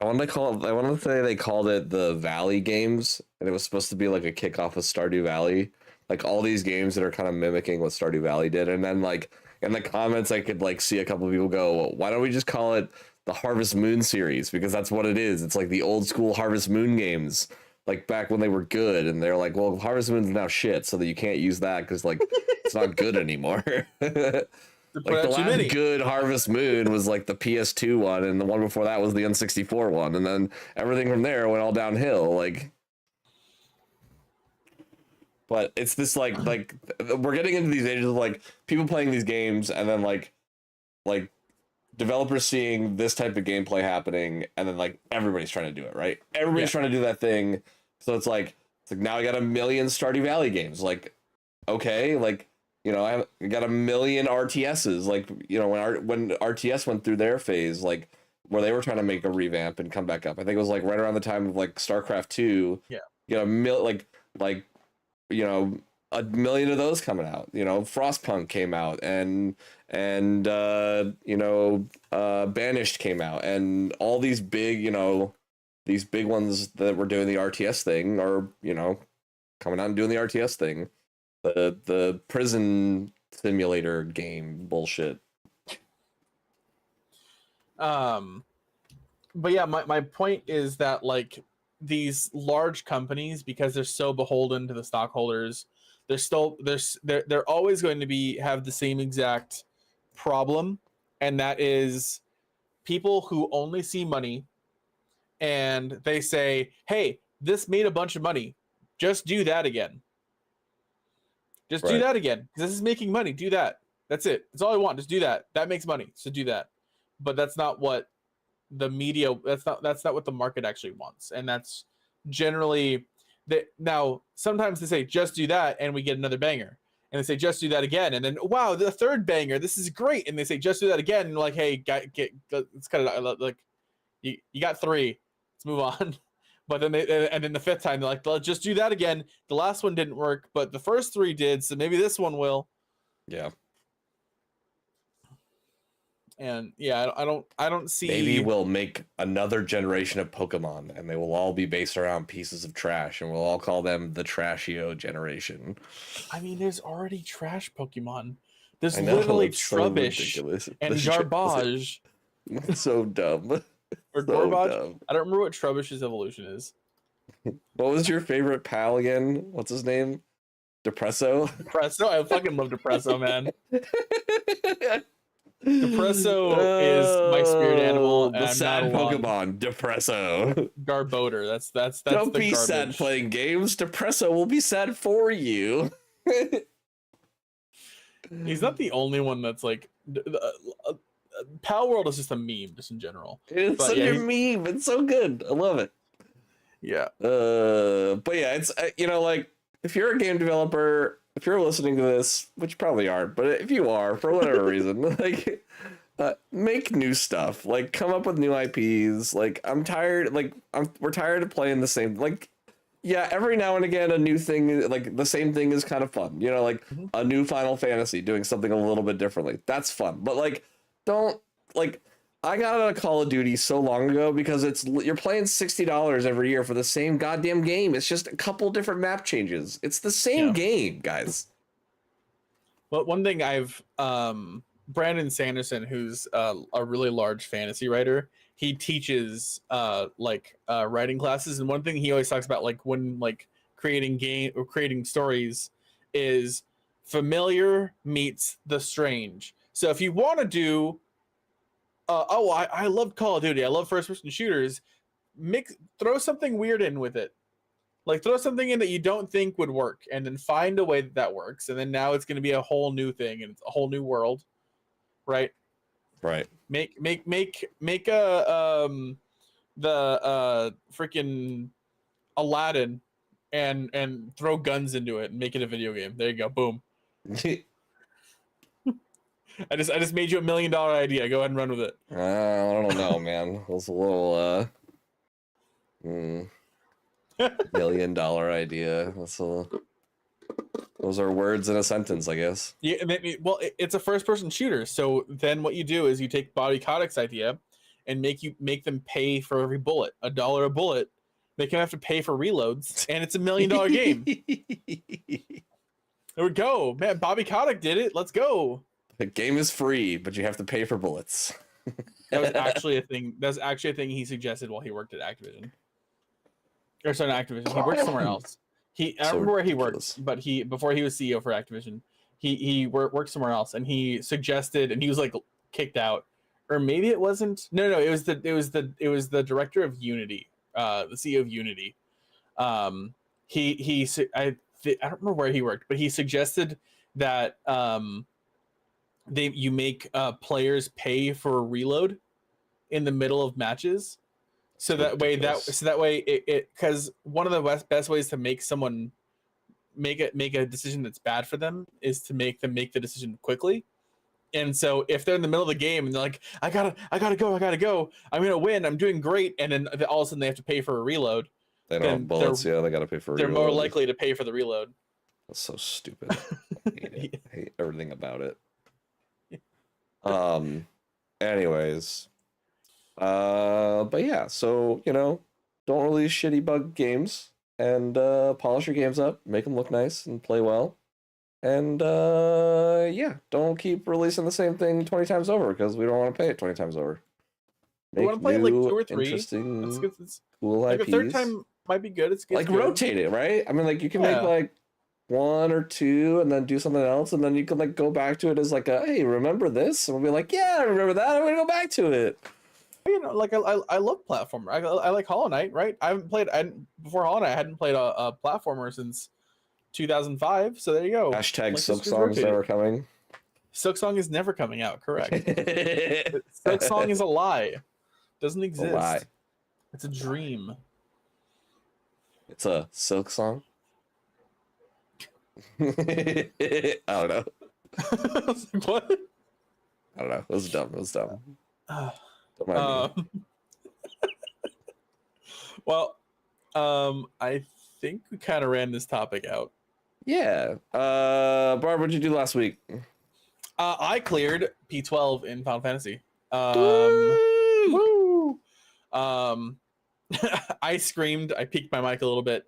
I want to say they called it the Valley games, and it was supposed to be like a kickoff of Stardew Valley. Like all these games that are kind of mimicking what Stardew Valley did. And then like in the comments, I could like see a couple of people go, well, why don't we just call it the Harvest Moon series? Because that's what it is. It's like the old school Harvest Moon games, like back when they were good. And they're like, well, Harvest Moon's now shit, so that you can't use that because like it's not good anymore. Like the last good Harvest Moon was like the PS2 one, and the one before that was the N64 one, and then everything from there went all downhill. Like, but it's this like we're getting into these ages of like people playing these games, and then like developers seeing this type of gameplay happening, and then like everybody's trying to do it, right? Everybody's trying to do that thing. So it's like now I got a million Stardew Valley games. Like, okay, like, you know, I got a million RTSs. Like, you know, when RTS went through their phase, like where they were trying to make a revamp and come back up. I think it was like right around the time of like StarCraft 2. Yeah. You know, like you know, a million of those coming out. You know, Frostpunk came out, and you know, Banished came out, and all these big, you know, these big ones that were doing the RTS thing are, you know, coming out and doing the RTS thing. The prison simulator game bullshit. But yeah, my point is that like these large companies, because they're so beholden to the stockholders, they're always going to have the same exact problem, and that is people who only see money, and they say, hey, this made a bunch of money, just do that again. Just do that again, because this is making money. Do that. That's it. That's all I want. Just do that. That makes money. So do that. But that's not what the media. That's not what the market actually wants. And that's generally that. Now sometimes they say just do that, and we get another banger. And they say just do that again, and then wow, the third banger. This is great. And they say just do that again, and like, hey, let's cut it out. Like you got 3. Let's move on. But then then the 5th time they're like, let's just do that again. The last one didn't work, but the first 3 did, so maybe this one will. Yeah. And yeah, I don't see. Maybe we'll make another generation of Pokemon, and they will all be based around pieces of trash, and we'll all call them the Trashio generation. I mean, there's already trash Pokemon. There's literally Trubbish and Garbage. It's so dumb. Or Garbage. I don't remember what Trubbish's evolution is. What was your favorite pal again? What's his name? Depresso? Depresso? I fucking love Depresso, man. Depresso is my spirit animal. The sad Pokemon, Depresso. Garbodor. That's Don't the be garbage. sad playing games. Depresso will be sad for you. He's not the only one that's like. Pal World is just a meme, just in general. It's But such yeah, a meme. It's so good. I love it. Yeah. But yeah, it's like if you're a game developer, if you're listening to this, which you probably aren't, but if you are for whatever reason, like make new stuff. Like come up with new IPs. Like I'm tired. Like we're tired of playing the same. Like yeah, every now and again a new thing, like the same thing is kind of fun. Like a new Final Fantasy doing something a little bit differently. That's fun. But like don't like. I got out of Call of Duty so long ago because you're playing $60 every year for the same goddamn game. It's just a couple different map changes. It's the same game, guys. Well, one thing Brandon Sanderson, who's a really large fantasy writer, he teaches writing classes, and one thing he always talks about, like when like creating stories, is familiar meets the strange. So if you want to do I love Call of Duty. I love first-person shooters. Throw something weird in with it. Like throw something in that you don't think would work, and then find a way that works. And then now it's going to be a whole new thing, and it's a whole new world, right? Right. Make a the freaking Aladdin, and throw guns into it and make it a video game. There you go. Boom. I just made you $1 million idea. Go ahead and run with it. I don't know, man. It was a little $1 million idea. Those are words in a sentence, I guess. Yeah, well, it's a first-person shooter. So then what you do is you take Bobby Kotick's idea and make them pay for every bullet, $1 a bullet. Make them have to pay for reloads, and it's $1 million game. There we go, man. Bobby Kotick did it. Let's go. The game is free, but you have to pay for bullets. That was actually a thing. That's actually a thing he suggested while he worked at Activision. Or sorry, not Activision. He worked somewhere else. I don't remember where he worked, but before he was CEO for Activision, he worked somewhere else, and he suggested, and he was like kicked out, or maybe it wasn't. No, it was the director of Unity, the CEO of Unity. I don't remember where he worked, but he suggested that you make players pay for a reload in the middle of matches, so that way it because one of the best ways to make someone make a decision that's bad for them is to make them make the decision quickly. And so if they're in the middle of the game and they're like, I gotta go, I'm gonna win, I'm doing great, and then all of a sudden they have to pay for a reload. They don't have bullets, they gotta pay for a reload. They're more likely to pay for the reload. That's so stupid. I hate it. I hate everything about it. Anyways, but yeah, so don't release shitty bug games, and polish your games up, make them look nice and play well, and yeah, don't keep releasing the same thing 20 times over, because we don't want to pay it 20 times over. We want to play like 2 or 3. Interesting, that's good. cool like IPs. A third time might be good. It's good. Like rotate it, right? I mean, like you can make like 1 or 2 and then do something else, and then you can like go back to it as like hey, remember this? And we'll be like, yeah, I remember that. I'm gonna go back to it. Like I love platformer. I like Hollow Knight, right? Before Hollow Knight, I hadn't played a platformer since 2005. So there you go. Hashtag Silksong is never coming. Silksong is never coming out. Correct. Silksong is a lie. Doesn't exist. A lie. It's a dream. It's a Silksong. I don't know. What? I don't know. It was dumb. Don't mind me. Well, I think we kind of ran this topic out. Yeah. Barb, what'd you do last week? I cleared P12 in Final Fantasy. Woo! I screamed. I peaked my mic a little bit.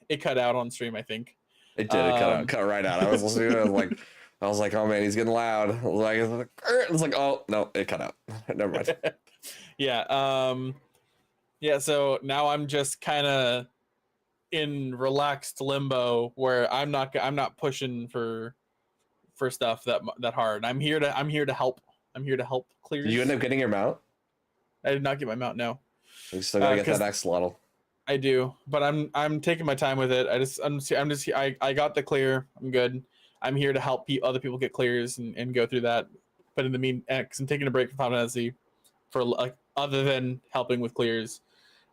It cut out on stream, I think. It did. It cut right out. I was listening to it. I was like, oh man, he's getting loud. I was like, oh no, it cut out. Never mind. Yeah. Yeah. So now I'm just kind of in relaxed limbo where I'm not pushing for stuff that hard. I'm here to help. I'm here to help clear. Did you end up getting your mount? I did not get my mount. No. You still gotta get that axolotl. I do, but I'm taking my time with it. I got the clear. I'm good. I'm here to help other people get clears and go through that. But in the because I'm taking a break from Final Fantasy for like other than helping with clears,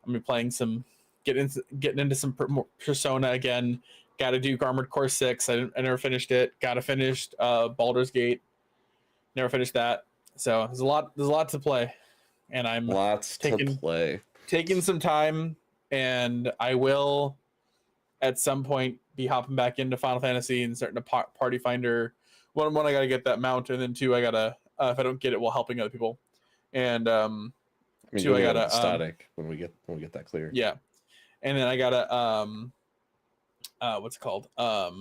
I'm gonna be playing some, getting into some Persona again. Got to do Armored Core 6. I never finished it. Got to finish Baldur's Gate. Never finished that. So there's a lot to play, and I'm Lots to play. Taking some time, and I will at some point be hopping back into Final Fantasy and starting to party finder. One, I gotta get that mount, and then two, I gotta if I don't get it, while helping other people, and I mean, two, I gotta static when we get that clear. Yeah, and then I gotta what's it called? Gotta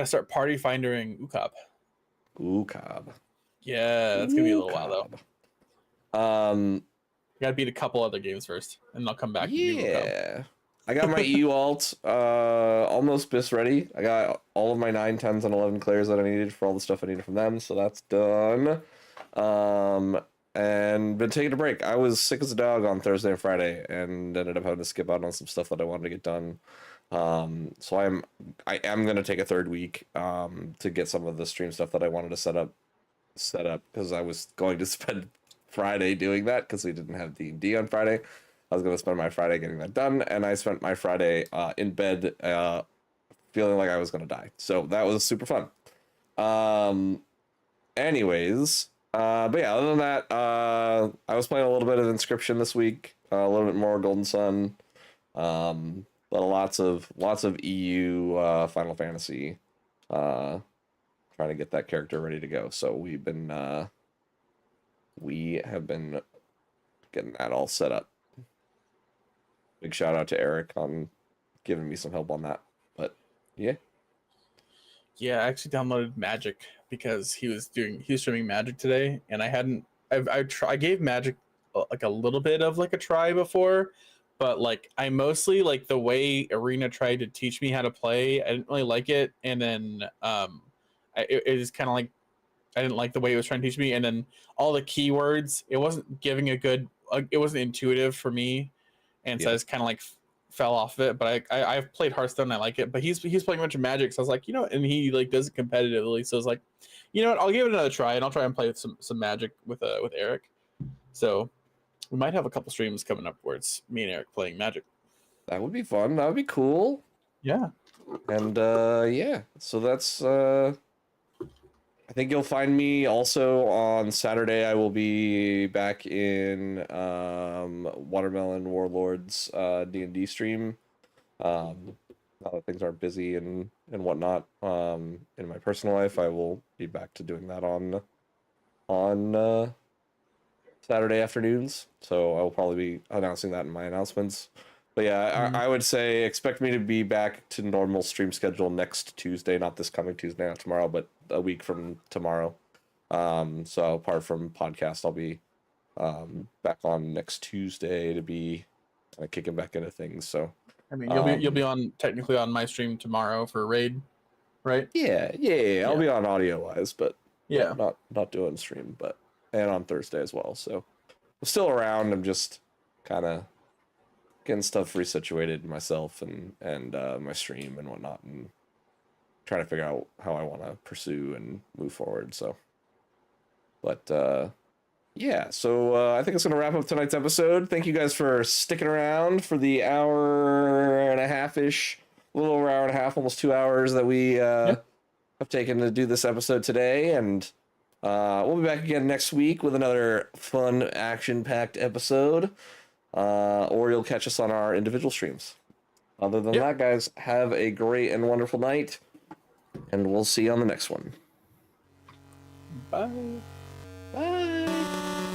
start party findering Ukab. Ukab. Yeah, that's gonna be a little while though. I gotta beat a couple other games first, and then I'll come back. Yeah. I got my EU alt almost BIS ready. I got all of my 9, 10s, and 11 clears that I needed for all the stuff I needed from them, so that's done. And been taking a break. I was sick as a dog on Thursday and Friday, and ended up having to skip out on some stuff that I wanted to get done. So I am gonna take a third week to get some of the stream stuff that I wanted to set up because I was going to spend Friday doing that because we didn't have D&D on Friday. I was going to spend my Friday getting that done, and I spent my Friday in bed feeling like I was going to die. So that was super fun. Anyways, but yeah, other than that, I was playing a little bit of Inscription this week, a little bit more Golden Sun, but lots of EU Final Fantasy, trying to get that character ready to go. So we have been getting that all set up. Big shout out to Eric on giving me some help on that. But yeah. Yeah, I actually downloaded Magic because he was streaming Magic today, and I gave Magic like a little bit of like a try before, but like I mostly like the way Arena tried to teach me how to play. I didn't really like it, and then it was kind of like I didn't like the way it was trying to teach me, and then all the keywords, it wasn't giving a good, it wasn't intuitive for me. And so I just kind of like fell off of it, but I've played Hearthstone and I like it. But he's playing a bunch of Magic, so I was like, and he like does it competitively, so I was like, you know what, I'll give it another try, and I'll try and play with some Magic with Eric. So we might have a couple streams coming up where it's me and Eric playing Magic. That would be fun. That would be cool. Yeah. And yeah, so that's I think you'll find me also on Saturday. I will be back in Watermelon Warlords D&D stream. Now that things aren't busy and whatnot in my personal life, I will be back to doing that on Saturday afternoons. So I will probably be announcing that in my announcements. But yeah, I would say expect me to be back to normal stream schedule next Tuesday, not this coming Tuesday, not tomorrow, but a week from tomorrow. So apart from podcast, I'll be back on next Tuesday to be kind of kicking back into things. So I mean, you'll be on technically on my stream tomorrow for raid, right? Yeah. I'll be on audio wise, but yeah, not doing stream, but and on Thursday as well. So I'm still around. I'm just kind of getting stuff resituated myself and my stream and whatnot, and trying to figure out how I want to pursue and move forward. So, but yeah, so I think it's gonna wrap up tonight's episode. Thank you guys for sticking around for the hour and a half ish, a little over hour and a half, almost 2 hours that we have taken to do this episode today, and we'll be back again next week with another fun action-packed episode. Or you'll catch us on our individual streams. Other than that, guys, have a great and wonderful night, and we'll see you on the next one. Bye. Bye.